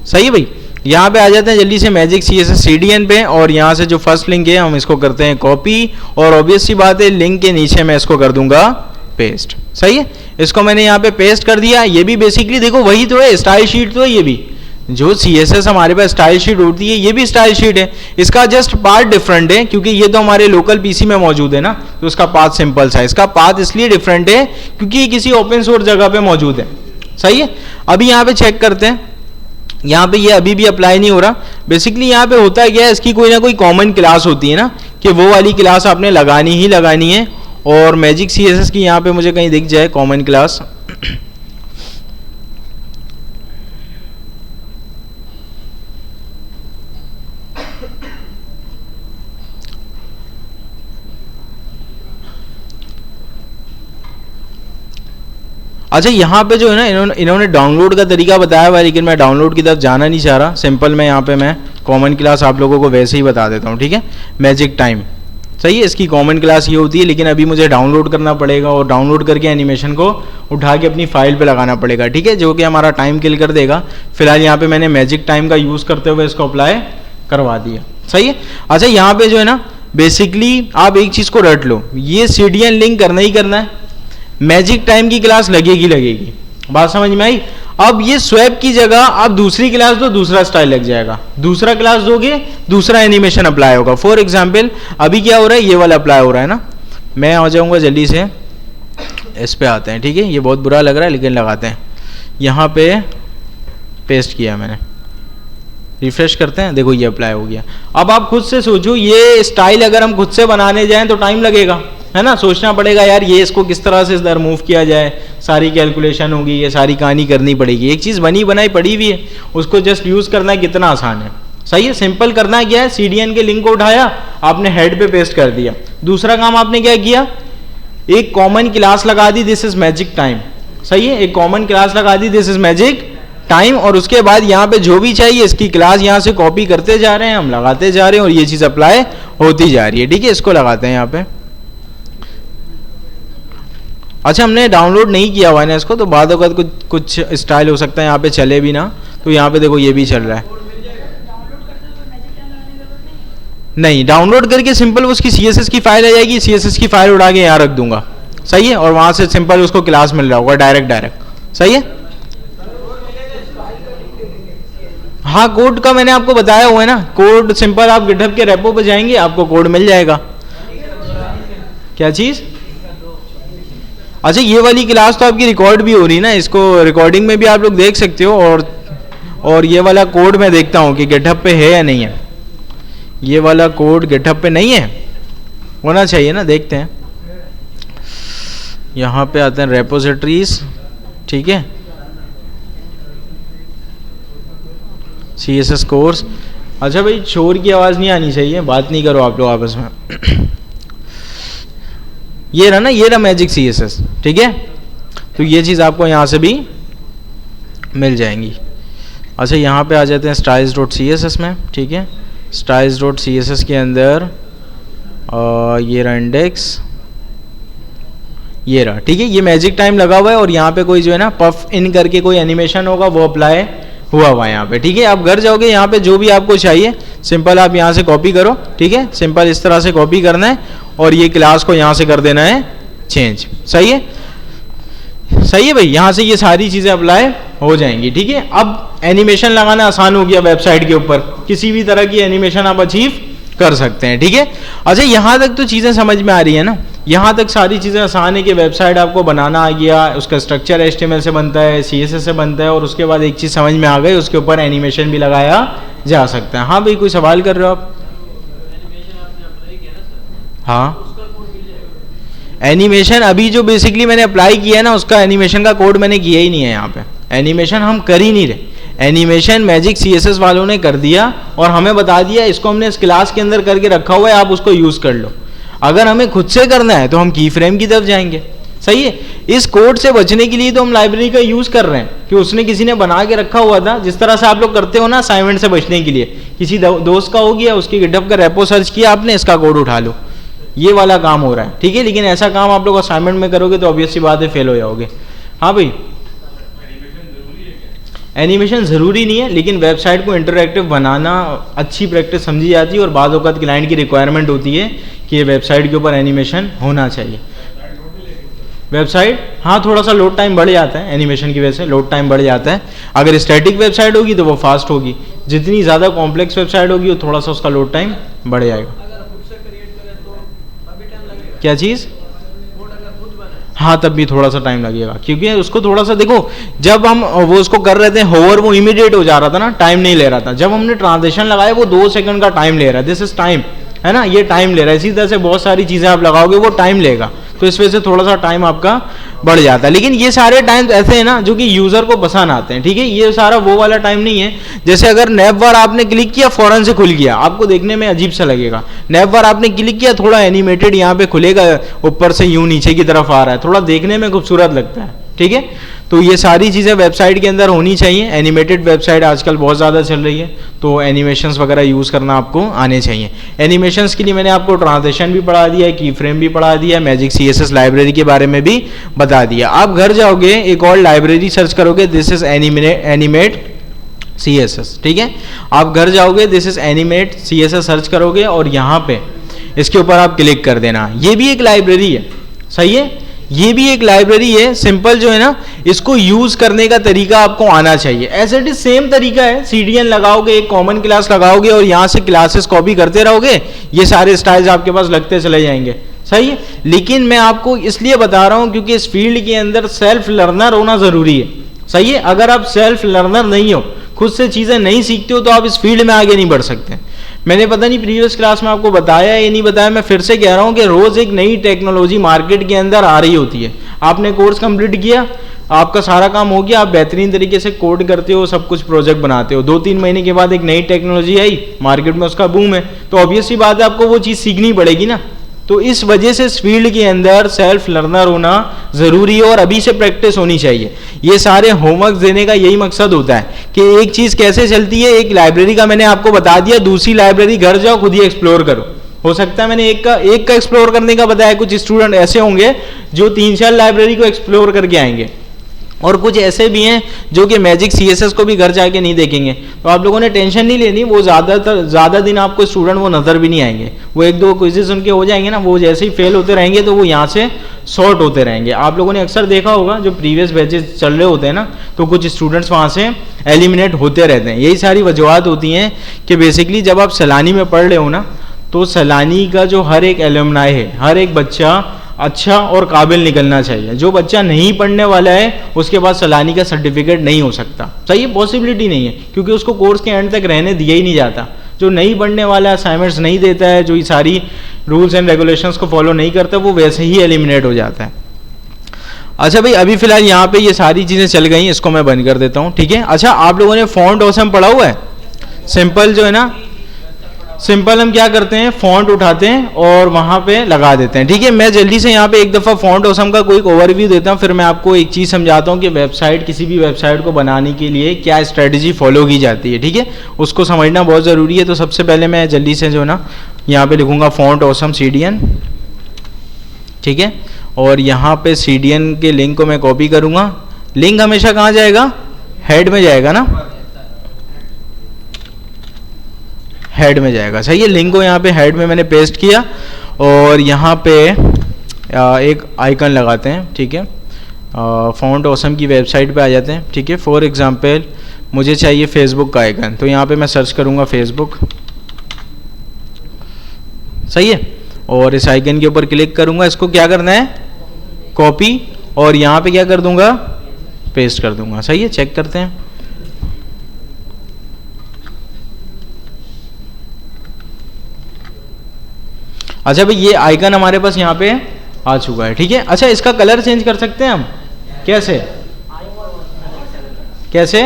सही है भाई, यहाँ पे आ जाते हैं जल्दी से मैजिक CSS CDN पे, और यहाँ से जो फर्स्ट लिंक है हम इसको करते हैं कॉपी, और ऑब्वियस सी बात है लिंक के नीचे मैं इसको कर दूंगा पेस्ट। सही है, इसको मैंने यहाँ पे पेस्ट कर दिया। ये भी बेसिकली देखो वही तो है, स्टाइल शीट तो है। ये भी जो CSS हमारे पास स्टाइल शीट होती है, ये भी स्टाइल शीट है। इसका जस्ट पाथ डिफरेंट है, क्योंकि ये तो हमारे लोकल PC में मौजूद है ना, तो उसका पाथ सिंपल सा है। इसका पाथ इसलिए डिफरेंट है क्योंकि ये किसी ओपन सोर्स जगह पे मौजूद है। सही है, अभी यहाँ पे चेक करते हैं, यहाँ पे ये अभी भी अप्लाई नहीं हो रहा। बेसिकली यहाँ पे होता है क्या है, इसकी कोई ना कोई कॉमन क्लास होती है ना, कि वो वाली क्लास आपने लगानी ही लगानी है। और मैजिक CSS की यहाँ पे मुझे कहीं दिख जाए कॉमन क्लास, अच्छा यहाँ पे जो है ना इन्होंने डाउनलोड का तरीका बताया हुआ है, लेकिन मैं डाउनलोड की तरफ जाना नहीं चाह रहा। सिंपल मैं यहाँ पे मैं कॉमन क्लास आप लोगों को वैसे ही बता देता हूँ। ठीक है, मैजिक टाइम। सही है, इसकी कॉमन क्लास ये होती है, लेकिन अभी मुझे डाउनलोड करना पड़ेगा, और डाउनलोड करके एनिमेशन को उठा के अपनी फाइल पे लगाना पड़ेगा। ठीक है, जो कि हमारा टाइम किल कर देगा। फिलहाल यहाँ पे मैंने मैजिक टाइम का यूज़ करते हुए इसको अप्लाई करवा दिया। सही है, अच्छा यहाँ पे जो है ना बेसिकली आप एक चीज़ को रट लो, ये CDN लिंक करना ही करना है, मैजिक टाइम की क्लास लगेगी। बात समझ में आई? अब ये स्वैप की जगह आप दूसरी क्लास दो, दूसरा स्टाइल लग जाएगा। दूसरा क्लास दोगे, दूसरा एनिमेशन अप्लाई होगा। फॉर एग्जाम्पल अभी क्या हो रहा है, ये वाला अप्लाई हो रहा है ना। मैं आ जाऊंगा जल्दी से, इस पे आते हैं। ठीक है, ये बहुत बुरा लग रहा है लेकिन लगाते हैं। यहाँ पे पेस्ट किया मैंने, रिफ्रेश करते हैं, देखो ये अप्लाई हो गया। अब आप खुद से सोचो, ये स्टाइल अगर हम खुद से बनाने जाएं तो टाइम लगेगा, है ना। सोचना पड़ेगा यार ये इसको किस तरह से इधर मूव किया जाए, सारी कैलकुलेशन होगी, ये सारी कहानी करनी पड़ेगी। एक चीज़ बनी बनाई पड़ी हुई है, उसको जस्ट यूज़ करना है, कितना आसान है। सही है, सिंपल करना है क्या है, CDN के लिंक को उठाया, आपने हेड पे पेस्ट कर दिया। दूसरा काम आपने क्या किया, एक कॉमन क्लास लगा दी, दिस इज मैजिक टाइम। सही है, एक कॉमन क्लास लगा दी, दिस इज मैजिक टाइम, और उसके बाद यहाँ पे जो भी चाहिए इसकी क्लास यहाँ से कॉपी करते जा रहे हैं, हम लगाते जा रहे हैं, और ये चीज़ अप्लाई होती जा रही है। ठीक है, इसको लगाते हैं यहाँ पे। अच्छा, हमने डाउनलोड नहीं किया हुआ है ना इसको, तो बाद वक्त कुछ स्टाइल हो सकता है यहाँ पे चले भी ना। तो यहाँ पे देखो ये भी चल रहा है। नहीं, डाउनलोड करके सिंपल उसकी CSS की फाइल आ जाएगी, CSS की फाइल उड़ा के यहाँ रख दूंगा। सही है, और वहाँ से सिंपल उसको क्लास मिल रहा होगा डायरेक्ट। सही है, हाँ, कोड का मैंने आपको बताया हुआ है ना। कोड सिंपल आप गिटहब के रेपो पे जाएंगे, आपको कोड मिल जाएगा। क्या चीज़? अच्छा, ये वाली क्लास तो आपकी रिकॉर्ड भी हो रही है ना, इसको रिकॉर्डिंग में भी आप लोग देख सकते हो, और ये वाला कोड मैं देखता हूँ कि गिटहब पे है या नहीं है। ये वाला कोड गिटहब पे नहीं है, होना चाहिए ना, देखते हैं। यहाँ पे आते हैं रेपोजिटरीज, ठीक है, CSS कोर्स। अच्छा भाई, शोर की आवाज़ नहीं आनी चाहिए, बात नहीं करो आप लोग आपस में। ये रहा ना, ये रहा मैजिक CSS, ठीक है। तो ये चीज़ आपको यहाँ से भी मिल जाएंगी। अच्छा, यहाँ पे आ जाते हैं styles.css में, ठीक है। styles.css के अंदर ये रहा इंडेक्स, ये रहा, ठीक है। ये मैजिक टाइम लगा हुआ है और यहाँ पे कोई जो है ना पफ इन करके कोई एनिमेशन होगा वो अप्लाई हुआ हुआ है यहाँ पे, ठीक है। आप घर जाओगे, यहाँ पे जो भी आपको चाहिए सिंपल आप यहाँ से कॉपी करो, ठीक है। सिंपल इस तरह से कॉपी करना है और ये क्लास को यहाँ से कर देना है चेंज। सही है, सही है भाई, यहाँ से ये सारी चीज़ें अप्लाई हो जाएंगी, ठीक है। अब एनिमेशन लगाना आसान हो गया वेबसाइट के ऊपर, किसी भी तरह की एनिमेशन आप अचीव कर सकते हैं, ठीक है। अच्छा, यहाँ तक तो चीज़ें समझ में आ रही है ना, यहाँ तक सारी चीज़ें आसान है कि वेबसाइट आपको बनाना आ गया, उसका स्ट्रक्चर HTML से बनता है, CSS से बनता है, और उसके बाद एक चीज़ समझ में आ गई, उसके ऊपर एनिमेशन भी लगाया जा सकता है। हाँ भाई, कोई सवाल कर रहे हो आप? हाँ, एनिमेशन अभी जो बेसिकली मैंने अप्लाई किया है ना, उसका एनिमेशन का कोड मैंने किया ही नहीं है। यहाँ पे एनिमेशन हम कर ही नहीं रहे, एनिमेशन मैजिक CSS वालों ने कर दिया और हमें बता दिया इसको हमने इस क्लास के अंदर करके रखा हुआ है, आप उसको यूज़ कर लो। अगर हमें खुद से करना है तो हम की फ्रेम की तरफ जाएंगे। सही है, इस कोड से बचने के लिए तो हम लाइब्रेरी का यूज़ कर रहे हैं कि उसने किसी ने बना के रखा हुआ था। जिस तरह से आप लोग करते हो ना असाइनमेंट से बचने के लिए, किसी दोस्त का हो गया, उसकी गिटहब का रेपो सर्च किया आपने, इसका कोड उठा लो, ये वाला काम हो रहा है, ठीक है। लेकिन ऐसा काम आप लोग असाइनमेंट में करोगे तो ऑब्वियस सी बात है फेल हो जाओगे। हाँ भाई, एनिमेशन ज़रूरी नहीं है, लेकिन वेबसाइट को इंटरैक्टिव बनाना अच्छी प्रैक्टिस समझी जाती है और बाद वक़्त क्लाइंट की रिक्वायरमेंट होती है कि ये वेबसाइट के ऊपर एनिमेशन होना चाहिए। वेबसाइट, हाँ, थोड़ा सा लोड टाइम बढ़ जाता है, एनिमेशन की वजह से लोड टाइम बढ़ जाता है। अगर स्टैटिक वेबसाइट होगी तो वो फास्ट होगी, जितनी ज़्यादा कॉम्प्लेक्स वेबसाइट होगी वो थोड़ा सा उसका लोड टाइम बढ़ जाएगा। क्या चीज़? हाँ, तब भी थोड़ा सा टाइम लगेगा, क्योंकि उसको थोड़ा सा देखो, जब हम वो उसको कर रहे थे होवर, वो इमीडिएट हो जा रहा था ना, टाइम नहीं ले रहा था। जब हमने ट्रांजिशन लगाया वो 2 सेकंड का टाइम ले रहा है, दिस इज टाइम, है ना, ये टाइम ले रहा है। इसी तरह से बहुत सारी चीज़ें आप लगाओगे वो टाइम लेगा, तो इस वजह से थोड़ा सा टाइम आपका बढ़ जाता है। लेकिन ये सारे टाइम ऐसे हैं ना जो कि यूज़र को पसंद आते हैं, ठीक है। ये सारा वो वाला टाइम नहीं है, जैसे अगर नैप बार आपने क्लिक किया फौरन से खुल गया, आपको देखने में अजीब सा लगेगा। नैप बार आपने क्लिक किया, थोड़ा एनिमेटेड यहाँ पे खुलेगा, ऊपर से यूं नीचे की तरफ आ रहा है, थोड़ा देखने में खूबसूरत लगता है, ठीक है। तो ये सारी चीज़ें वेबसाइट के अंदर होनी चाहिए। एनिमेटेड वेबसाइट आजकल बहुत ज़्यादा चल रही है, तो एनिमेशंस वगैरह यूज़ करना आपको आने चाहिए। एनिमेशंस के लिए मैंने आपको ट्रांजिशन भी पढ़ा दिया है, की फ्रेम भी पढ़ा दिया है, मैजिक CSS लाइब्रेरी के बारे में भी बता दिया। आप घर जाओगे एक और लाइब्रेरी सर्च करोगे, दिस इज एनिमेट CSS, ठीक है। आप घर जाओगे, this is animate CSS search करोगे और यहाँ पे इसके ऊपर आप क्लिक कर देना। ये भी एक लाइब्रेरी है, सही है, ये भी एक लाइब्रेरी है। सिंपल जो है ना, इसको यूज करने का तरीका आपको आना चाहिए। एज इट इज सेम तरीका है, CDN लगाओगे, एक कॉमन क्लास लगाओगे और यहाँ से क्लासेस कॉपी करते रहोगे, ये सारे स्टाइल्स आपके पास लगते चले जाएंगे, सही है। लेकिन मैं आपको इसलिए बता रहा हूँ क्योंकि इस फील्ड के अंदर सेल्फ लर्नर होना जरूरी है, सही है। अगर आप सेल्फ लर्नर नहीं हो, खुद से चीजें नहीं सीखते हो, तो आप इस फील्ड में आगे नहीं बढ़ सकते। मैंने पता नहीं प्रीवियस क्लास में आपको बताया या नहीं बताया, मैं फिर से कह रहा हूँ कि रोज एक नई टेक्नोलॉजी मार्केट के अंदर आ रही होती है। आपने कोर्स कंप्लीट किया, आपका सारा काम हो गया, आप बेहतरीन तरीके से कोड करते हो, सब कुछ प्रोजेक्ट बनाते हो, 2-3 महीने के बाद एक नई टेक्नोलॉजी आई मार्केट में, उसका बूम है, तो ऑब्वियस सी बात है आपको वो चीज़ सीखनी पड़ेगी ना। तो इस वजह से इस फील्ड के अंदर सेल्फ लर्नर होना जरूरी है और अभी से प्रैक्टिस होनी चाहिए। ये सारे होमवर्क देने का यही मकसद होता है कि एक चीज़ कैसे चलती है। एक लाइब्रेरी का मैंने आपको बता दिया, दूसरी लाइब्रेरी घर जाओ खुद ही एक्सप्लोर करो। हो सकता है मैंने एक का एक्सप्लोर करने का बताया, कुछ स्टूडेंट ऐसे होंगे जो 3-4 लाइब्रेरी को एक्सप्लोर करके आएंगे, और कुछ ऐसे भी हैं जो कि मैजिक CSS को भी घर जाके नहीं देखेंगे। तो आप लोगों ने टेंशन नहीं लेनी, वो ज़्यादा दिन आपको स्टूडेंट वो नज़र भी नहीं आएंगे। वो 1-2 क्विज़ेस उनके हो जाएंगे ना, वो जैसे ही फेल होते रहेंगे तो वो यहाँ से शॉर्ट होते रहेंगे। आप लोगों ने अक्सर देखा होगा जो प्रीवियस बैचेस चल रहे होते हैं ना, तो कुछ स्टूडेंट्स वहाँ से एलिमिनेट होते रहते हैं। यही सारी वजूहत होती हैं कि बेसिकली जब आप सैलानी में पढ़ रहे हो ना, तो सैलानी का जो हर एक एलुमनाई है, हर एक बच्चा अच्छा और काबिल निकलना चाहिए। जो बच्चा नहीं पढ़ने वाला है उसके पास सलानी का सर्टिफिकेट नहीं हो सकता, सही, पॉसिबिलिटी नहीं है, क्योंकि उसको कोर्स के एंड तक रहने दिया ही नहीं जाता। जो नहीं पढ़ने वाला, असाइनमेंट्स नहीं देता है, जो ये सारी रूल्स एंड रेगुलेशंस को फॉलो नहीं करता, वो वैसे ही एलिमिनेट हो जाता है। अच्छा भाई, अभी फिलहाल यहाँ पे ये सारी चीज़ें चल गई, इसको मैं बंद कर देता हूँ, ठीक है। अच्छा, आप लोगों ने फॉन्ट ऑसम पढ़ा हुआ है? सिंपल जो है ना, सिंपल हम क्या करते हैं, फॉन्ट उठाते हैं और वहां पे लगा देते हैं, ठीक है। मैं जल्दी से यहाँ पे एक दफ़ा फॉन्ट ऑसम का कोई ओवरव्यू देता हूँ, फिर मैं आपको एक चीज़ समझाता हूँ कि वेबसाइट, किसी भी वेबसाइट को बनाने के लिए क्या स्ट्रेटजी फॉलो की जाती है, ठीक है। उसको समझना बहुत ज़रूरी है। तो सबसे पहले मैं जल्दी से जो है ना यहाँ पे लिखूँगा फॉन्ट ऑसम CDN, ठीक है। और यहाँ पे CDN के लिंक को मैं कॉपी करूँगा। लिंक हमेशा कहाँ जाएगा? हेड में जाएगा ना, हेड में जाएगा, सही है। लिंक को यहाँ पे हेड में मैंने पेस्ट किया और यहाँ पे एक आइकन लगाते हैं, ठीक है। फॉन्ट ऑसम की वेबसाइट पे आ जाते हैं, ठीक है। फॉर एग्जांपल मुझे चाहिए फेसबुक का आइकन, तो यहाँ पे मैं सर्च करूँगा फेसबुक, सही है। और इस आइकन के ऊपर क्लिक करूँगा, इसको क्या करना है, कॉपी, और यहाँ पे क्या कर दूँगा, पेस्ट कर दूँगा, सही है। चेक करते हैं। अच्छा भाई, ये आइकन हमारे पास यहाँ पे आ चुका है, ठीक है। अच्छा, इसका कलर चेंज कर सकते हैं हम, कैसे कैसे?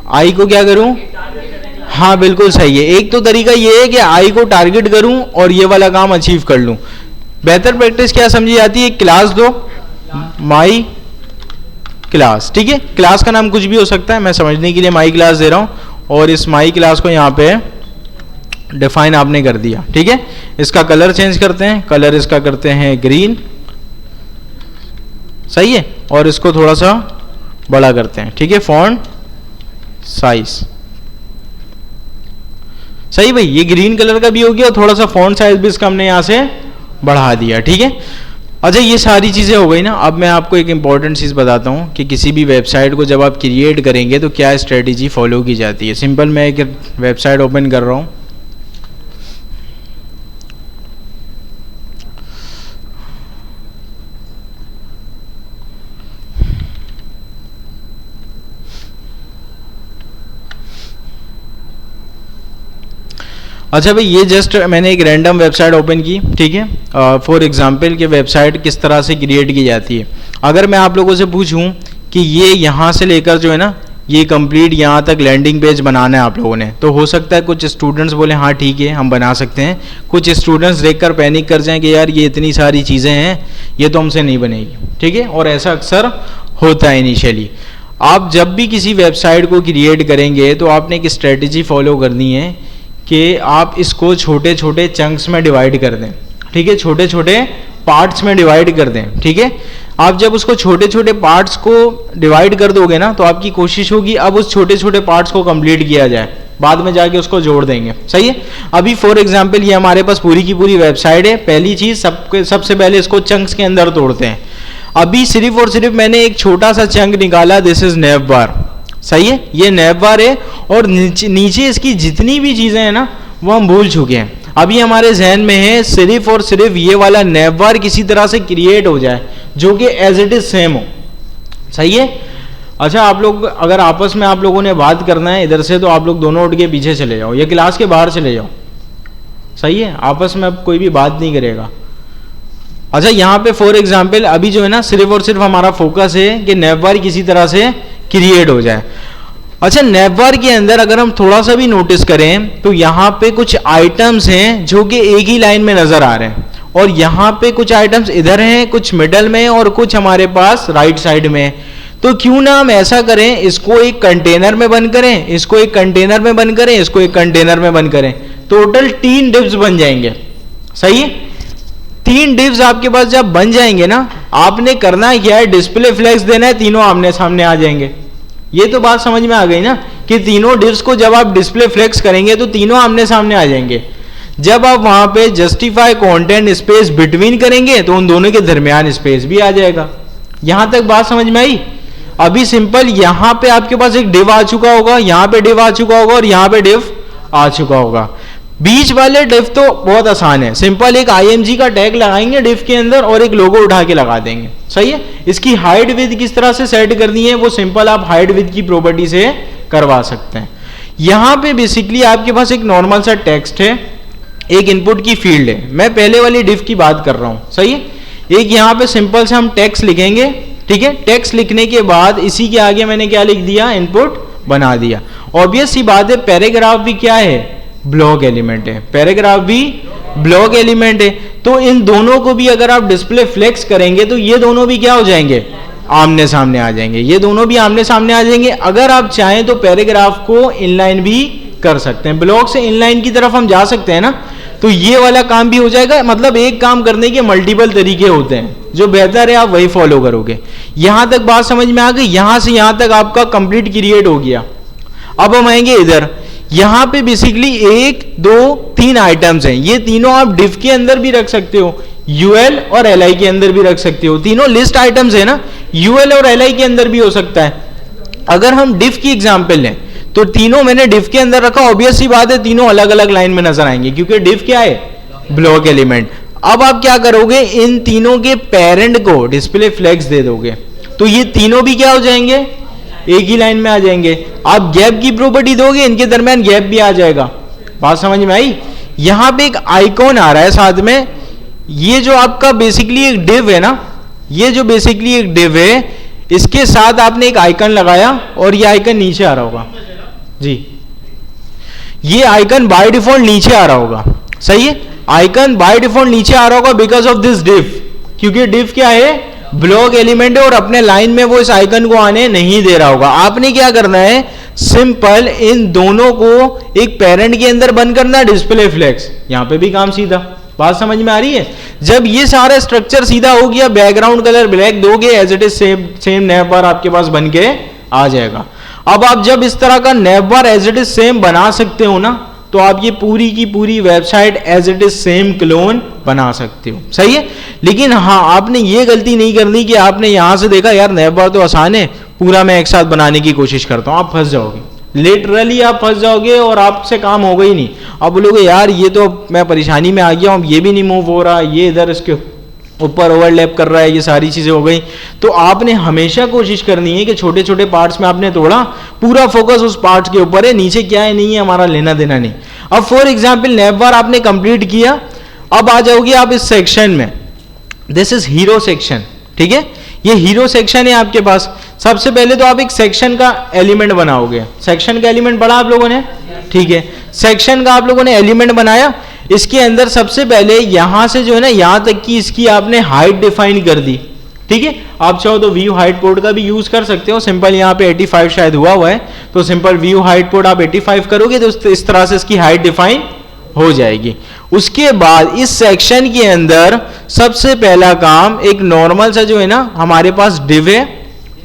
आई को क्या करूं? हाँ बिल्कुल सही है। एक तो तरीका ये है कि आई को टारगेट करूं और ये वाला काम अचीव कर लूं। बेहतर प्रैक्टिस क्या समझी जाती है, क्लास दो, माई क्लास, ठीक है। क्लास का नाम कुछ भी हो सकता है, मैं समझने के लिए माई क्लास दे रहा हूं, और इस माई क्लास को यहाँ पे डिफाइन आपने कर दिया, ठीक है। इसका कलर चेंज करते हैं, कलर इसका करते हैं ग्रीन, सही है। और इसको थोड़ा सा बड़ा करते हैं, ठीक है, फॉन्ट साइज, सही भाई। ये ग्रीन कलर का भी हो गया और थोड़ा सा फॉन्ट साइज भी इसका हमने यहाँ से बढ़ा दिया, ठीक है। अच्छा, ये सारी चीज़ें हो गई ना। अब मैं आपको एक इंपॉर्टेंट चीज़ बताता हूँ कि किसी भी वेबसाइट को जब आप क्रिएट करेंगे तो क्या स्ट्रेटेजी फॉलो की जाती है। सिंपल, मैं एक वेबसाइट ओपन कर रहा हूँ, अच्छा भाई, ये जस्ट मैंने एक रैंडम वेबसाइट ओपन की, ठीक है। फॉर एग्जांपल कि वेबसाइट किस तरह से क्रिएट की जाती है। अगर मैं आप लोगों से पूछूं कि ये यहाँ से लेकर जो है ना, ये कंप्लीट यहाँ तक लैंडिंग पेज बनाना है आप लोगों ने, तो हो सकता है कुछ स्टूडेंट्स बोले हाँ ठीक है हम बना सकते हैं, कुछ स्टूडेंट्स देखकर पैनिक कर जाएं कि यार ये इतनी सारी चीज़ें हैं, ये तो हमसे नहीं बनेगी, ठीक है। और ऐसा अक्सर होता है इनिशियली। आप जब भी किसी वेबसाइट को क्रिएट करेंगे तो आपने एक स्ट्रेटेजी फॉलो करनी है कि आप इसको छोटे छोटे चंक्स में डिवाइड कर दें, ठीक है, छोटे छोटे पार्ट्स में डिवाइड कर दें, ठीक है। आप जब उसको छोटे छोटे पार्ट्स को डिवाइड कर दोगे ना, तो आपकी कोशिश होगी अब उस छोटे छोटे पार्ट्स को कंप्लीट किया जाए, बाद में जाके उसको जोड़ देंगे, सही है। अभी फॉर एग्जांपल ये हमारे पास पूरी की पूरी वेबसाइट है। पहली चीज सबसे पहले इसको चंक्स के अंदर तोड़ते हैं। अभी सिर्फ और सिर्फ मैंने एक छोटा सा चंक निकाला, दिस इज नैव बार, सही है, ये नैव बार है। और नीचे इसकी जितनी भी चीजें हैं ना वो हम भूल चुके हैं। अभी हमारे जहन में है सिर्फ और सिर्फ ये वाला नैव बार किसी तरह से क्रिएट हो जाए जो कि एज इट इज सेम हो, सही है। अच्छा, आप लोग अगर आपस में आप लोगों ने बात करना है इधर से, तो आप लोग दोनों उठ के पीछे चले जाओ या क्लास के बाहर चले जाओ, सही है। आपस में अब कोई भी बात नहीं करेगा। अच्छा, यहाँ पे फॉर एग्जाम्पल अभी जो है ना सिर्फ और सिर्फ हमारा फोकस है कि नैव बार किसी तरह से क्रिएट हो जाए। अच्छा, नैव बार के अंदर अगर हम थोड़ा सा भी नोटिस करें तो यहाँ पे कुछ आइटम्स हैं जो कि एक ही लाइन में नजर आ रहे हैं, और यहाँ पे कुछ आइटम्स इधर हैं, कुछ मिडल में और कुछ हमारे पास राइट साइड में। तो क्यों ना हम ऐसा करें, इसको एक कंटेनर में बंद करें, इसको एक कंटेनर में बंद करें, इसको एक कंटेनर में बंद करें, टोटल 3 डिव्स बन जाएंगे, सही है। 3 डिव्स आपके पास जब बन जाएंगे ना, आपने करना क्या है, डिस्प्ले फ्लैग्स देना है, तीनों आमने सामने आ जाएंगे। ये तो बात समझ में आ गई ना कि तीनों डिव्स को जब आप डिस्प्ले फ्लेक्स करेंगे तो तीनों आमने सामने आ जाएंगे। जब आप वहां पे जस्टिफाई कंटेंट स्पेस बिटवीन करेंगे तो उन दोनों के दरमियान स्पेस भी आ जाएगा। यहां तक बात समझ में आई। अभी सिंपल यहां पे आपके पास एक डिव आ चुका होगा, यहां पे डिव आ चुका होगा और यहां पे डिव आ चुका होगा। बीच वाले डिफ तो बहुत आसान है, सिंपल एक IMG का टैग लगाएंगे डिफ के अंदर और एक लोगो उठा के लगा देंगे, सही है। इसकी हाइट विद किस तरह से सेट करनी है वो सिंपल आप हाइट विद की प्रॉपर्टी से करवा सकते हैं। यहां पे बेसिकली आपके पास एक नॉर्मल सा टेक्स्ट है, एक इनपुट की फील्ड है, मैं पहले वाली डिफ की बात कर रहा हूं, सही है। एक यहां पे सिंपल से हम टेक्स्ट लिखेंगे, ठीक है। टेक्स्ट लिखने के बाद इसी के आगे मैंने क्या लिख दिया, इनपुट बना दिया। ऑब्वियस सी बात है पैराग्राफ भी क्या है, ब्लॉक एलिमेंट है, पैराग्राफ भी ब्लॉक एलिमेंट है। तो इन दोनों को भी अगर आप डिस्प्ले फ्लेक्स करेंगे तो ये दोनों भी क्या हो जाएंगे, आमने सामने आ जाएंगे, ये दोनों भी आमने सामने आ जाएंगे। अगर आप चाहें तो पैराग्राफ को इनलाइन भी कर सकते हैं, ब्लॉक से इनलाइन की तरफ हम जा सकते हैं ना, तो ये वाला काम भी हो जाएगा। मतलब एक काम करने के मल्टीपल तरीके होते हैं, जो बेहतर है आप वही फॉलो करोगे। यहां तक बात समझ में आ गई, यहां से यहां तक आपका कंप्लीट क्रिएट हो गया। अब हम आएंगे इधर, यहां पे बेसिकली 1 2 3 आइटम्स हैं, ये तीनों आप डिफ के अंदर भी रख सकते हो, यूएल और एलआई के अंदर भी रख सकते हो। तीनों लिस्ट आइटम्स है ना, यूएल और एलआई के अंदर भी हो सकता है। अगर हम डिफ की एग्जांपल लें तो तीनों मैंने डिफ के अंदर रखा, ऑब्वियस सी बात है तीनों अलग अलग लाइन में नजर आएंगे क्योंकि डिफ क्या है, ब्लॉक एलिमेंट। अब आप क्या करोगे, इन तीनों के पेरेंट को डिस्प्ले फ्लेक्स दे दोगे, तो ये तीनों भी क्या हो जाएंगे, एक ही लाइन में आ जाएंगे। आप गैप की प्रॉपर्टी दोगे, इनके दरमियान गैप भी आ जाएगा। बात समझ में आई। यहां पे एक आइकॉन आ रहा है साथ में, ये जो आपका बेसिकली एक डिव है ना, ये जो बेसिकली एक डिव है, इसके साथ आपने एक आइकन लगाया और ये आइकन नीचे आ रहा होगा जी, ये आइकन बाय डिफॉल्ट नीचे आ रहा होगा, सही है। आइकन बाय डिफॉल्ट नीचे आ रहा होगा बिकॉज ऑफ दिस डिव, क्योंकि डिव क्या है, ब्लॉक एलिमेंट है और अपने लाइन में वो इस आइकन को आने नहीं दे रहा होगा। आपने क्या करना है, सिंपल इन दोनों को एक पेरेंट के अंदर बंद करना, डिस्प्ले फ्लेक्स, यहां पे भी काम सीधा। बात समझ में आ रही है। जब ये सारा स्ट्रक्चर सीधा हो गया, बैकग्राउंड कलर ब्लैक दोगे, एज इट इज सेम नैव बार आपके पास बन के आ जाएगा। अब आप जब इस तरह का नैव बार एज इट इज सेम बना सकते हो ना, तो आप ये पूरी की पूरी website as it is same clone बना सकते हो, सही है। लेकिन हाँ, आपने ये गलती नहीं करनी कि आपने यहां से देखा यार नैव बार तो आसान है, पूरा मैं एक साथ बनाने की कोशिश करता हूं, आप फंस जाओगे, लिटरली आप फंस जाओगे और आपसे काम होगा ही नहीं। आप बोलोगे यार ये तो मैं परेशानी में आ गया हूं, ये भी नहीं मूव हो रहा, ये इधर इसके ऊपर ओवरलैप कर रहा है, ये सारी चीजें हो गई। तो आपने हमेशा कोशिश करनी है कि छोटे छोटे पार्ट्स में आपने तोड़ा, पूरा फोकस उस पार्ट्स के ऊपर है, नीचे क्या है नहीं है हमारा लेना देना नहीं। अब फॉर एग्जाम्पल नैव बार आपने कंप्लीट किया, अब आ जाओगे आप इस सेक्शन में, दिस इज हीरो सेक्शन, ठीक है। ये हीरो सेक्शन है आपके पास। सबसे पहले तो आप एक सेक्शन का एलिमेंट बनाओगे, सेक्शन का एलिमेंट बना आप लोगों ने, ठीक है। सेक्शन का आप लोगों ने एलिमेंट बनाया, इसके अंदर सबसे पहले यहां से जो है ना, यहां तक की इसकी आपने हाइट डिफाइन कर दी, ठीक है। आप चाहो तो व्यू हाइट पोर्ट का भी यूज कर सकते हो, सिंपल यहाँ पे 85 शायद हुआ है, तो सिंपल व्यू हाइट पोर्ट आप 85 करोगे तो इस तरह से इसकी हाइट डिफाइन हो जाएगी। उसके बाद इस सेक्शन के अंदर सबसे पहला काम, एक नॉर्मल सा जो है ना हमारे पास डिव है,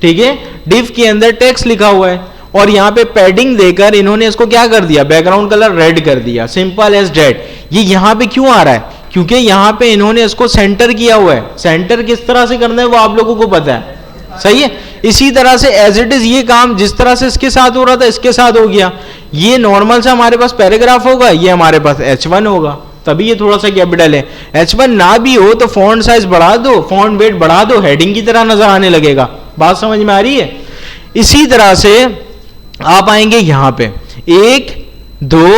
ठीक है। डिव के अंदर टेक्स्ट लिखा हुआ है और यहाँ पे पैडिंग देकर इन्होंने इसको क्या कर दिया, बैकग्राउंड कलर रेड कर दिया, सिंपल एज डेट। ये यहाँ पे क्यों आ रहा है, क्योंकि यहाँ पे इन्होंने इसको सेंटर किया हुआ है। सेंटर किस तरह से करना है वो आप लोगों को पता है, सही है। इसी तरह से एज इट इज ये काम जिस तरह से इसके साथ हो रहा था इसके साथ हो गया। ये नॉर्मल सा हमारे पास पैराग्राफ होगा, ये हमारे पास H1 होगा, तभी ये थोड़ा सा कैपिटल है। H1 ना भी हो तो फॉन्ट साइज बढ़ा दो, फॉन्ट वेट बढ़ा दो, हेडिंग की तरह नजर आने लगेगा। बात समझ में आ रही है। इसी तरह से आप आएंगे यहां पे 1 2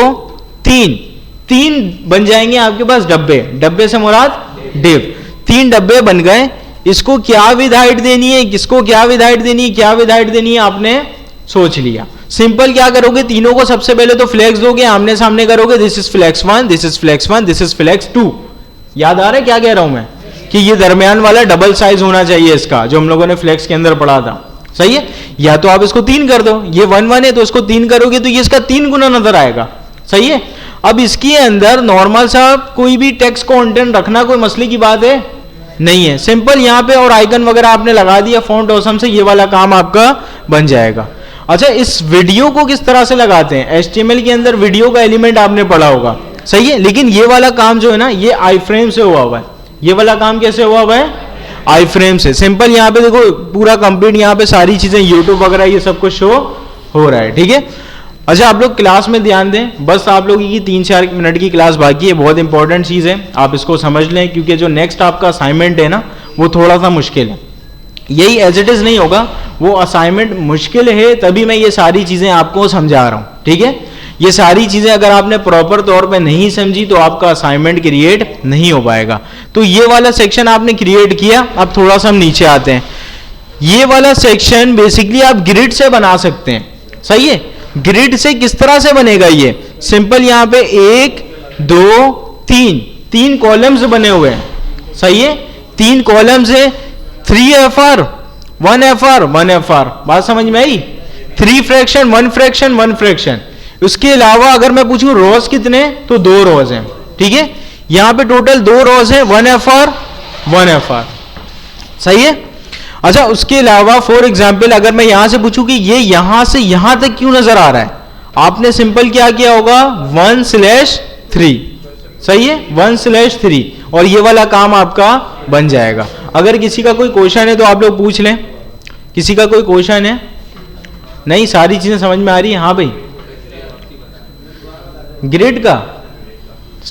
3 बन जाएंगे आपके पास डब्बे, डब्बे से मुराद डिव, 3 डब्बे बन गए। इसको क्या विद हाइट देनी है, किसको क्या विद हाइट देनी है, क्या विद हाइट देनी है आपने सोच लिया। सिंपल क्या करोगे, तीनों को सबसे पहले तो फ्लेक्स दोगे, आमने सामने करोगे, this is flex 1, this is flex 1, this is flex 2। याद आ रहा है क्या कह रहा हूं मैं, कि ये दरमियान वाला डबल साइज होना चाहिए इसका, जो हम लोगों ने फ्लेक्स के अंदर पढ़ा था, सही है। या तो आप इसको 3 कर दो, ये 1 1 है तो इसको 3 करोगे तो ये इसका 3 गुना नजर आएगा, सही है। अब इसके अंदर नॉर्मल सा कोई भी टेक्स्ट कंटेंट रखना कोई मसले की बात है नहीं है, सिंपल यहाँ पे और आइकन वगैरह आपने लगा दिया फॉन्ट ऑसम से, ये वाला काम आपका बन जाएगा। अच्छा, इस वीडियो को किस तरह से लगाते हैं, HTML के अंदर वीडियो का एलिमेंट आपने पढ़ा होगा, सही है। लेकिन ये वाला काम जो है ना, ये आई फ्रेम से हुआ हुआ है। ये वाला काम कैसे हुआ हुआ है, आई फ्रेम से। सिंपल यहाँ पे देखो पूरा कंप्लीट, यहाँ पे सारी चीजें यूट्यूब वगैरह ये सब कुछ शो हो रहा है, ठीक है। अच्छा आप लोग क्लास में ध्यान दें, बस आप लोगों की 3-4 मिनट की क्लास बाकी है, बहुत इंपॉर्टेंट चीज़ है, आप इसको समझ लें क्योंकि जो नेक्स्ट आपका असाइनमेंट है ना वो थोड़ा सा मुश्किल है। यही एज इट इज़ नहीं होगा, वो असाइनमेंट मुश्किल है तभी मैं ये सारी चीज़ें आपको समझा रहा हूँ, ठीक है। ये सारी चीज़ें अगर आपने प्रॉपर तौर पे नहीं समझी तो आपका असाइनमेंट क्रिएट नहीं हो पाएगा। तो ये वाला सेक्शन आपने क्रिएट किया, अब थोड़ा सा हम नीचे आते हैं। ये वाला सेक्शन बेसिकली आप ग्रिड से बना सकते हैं, सही है। ग्रिड से किस तरह से बनेगा, ये सिंपल, यहाँ पे 1 2 3 कॉलम्स बने हुए हैं, सही है। 3 कॉलम्स है, 3 FR 1 FR 1 FR, बात समझ में आई। 3 फ्रैक्शन 1 फ्रैक्शन 1 फ्रैक्शन। उसके अलावा अगर मैं पूछूं रोज कितने, तो 2 रोज हैं, ठीक है। यहां पे टोटल 2 रोज हैं, 1 FR 1 FR, सही है। अच्छा उसके अलावा फॉर एग्जाम्पल अगर मैं यहां से पूछूं कि ये यहां से यहां तक क्यों नजर आ रहा है, आपने सिंपल क्या किया होगा 1/3, सही है 1/3, और ये वाला काम आपका बन जाएगा। अगर किसी का कोई क्वेश्चन है तो आप लोग पूछ लें, किसी का कोई क्वेश्चन है? नहीं, सारी चीजें समझ में आ रही है? हाँ भाई, ग्रिड का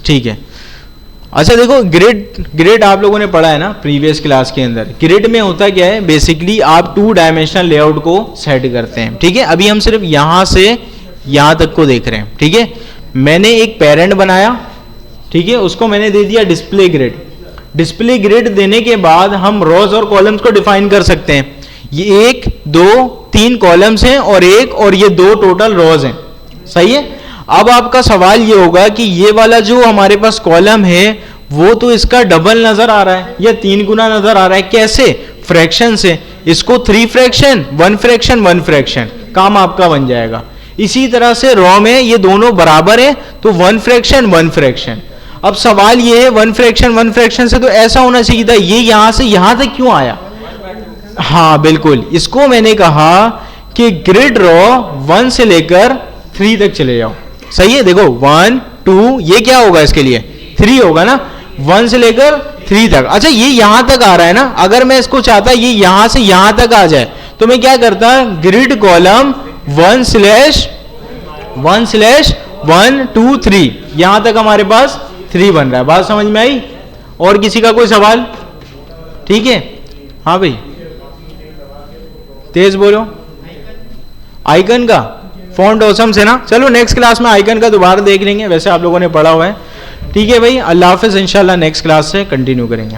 ठीक है। अच्छा देखो ग्रिड आप लोगों ने पढ़ा है ना प्रीवियस क्लास के अंदर। ग्रिड में होता क्या है, बेसिकली आप 2 डायमेंशनल लेआउट को सेट करते हैं, ठीक है। अभी हम सिर्फ यहां से यहां तक को देख रहे हैं, ठीक है। मैंने एक पेरेंट बनाया, ठीक है, उसको मैंने दे दिया डिस्प्ले ग्रिड। डिस्प्ले ग्रिड देने के बाद हम रोज और कॉलम्स को डिफाइन कर सकते हैं। ये 1 2 3 कॉलम्स हैं और ये 2 टोटल रोज हैं, सही है। अब आपका सवाल ये होगा कि ये वाला जो हमारे पास कॉलम है वो तो इसका डबल नजर आ रहा है या 3 गुना नजर आ रहा है, कैसे? फ्रैक्शन से। इसको 3 फ्रैक्शन 1 फ्रैक्शन 1 फ्रैक्शन, काम आपका बन जाएगा। इसी तरह से रॉ में ये दोनों बराबर है तो 1 फ्रैक्शन 1 फ्रैक्शन। अब सवाल ये है 1 फ्रैक्शन 1 फ्रैक्शन से तो ऐसा होना चाहिए था, ये यहां से यहां तक क्यों आया? हाँ बिल्कुल, इसको मैंने कहा कि ग्रिड रॉ 1 से लेकर 3 तक चले जाओ, सही है। देखो 1 2 ये क्या होगा, इसके लिए 3 होगा ना, 1 से लेकर 3 तक। अच्छा ये यहां तक आ रहा है ना, अगर मैं इसको चाहता ये यहां से यहां तक आ जाए तो मैं क्या करता, ग्रिड कॉलम 1/1 2 3, यहां तक हमारे पास 3 बन रहा है। बात समझ में आई? और किसी का कोई सवाल? ठीक है, हाँ भाई तेज बोलो। आइकन का फॉन्ट ऑसम से ना, चलो नेक्स्ट क्लास में आइकन का दोबारा देख लेंगे, वैसे आप लोगों ने पढ़ा हुआ है, ठीक है भाई। अल्लाह हाफिज, इंशाल्लाह नेक्स्ट क्लास से कंटिन्यू करेंगे।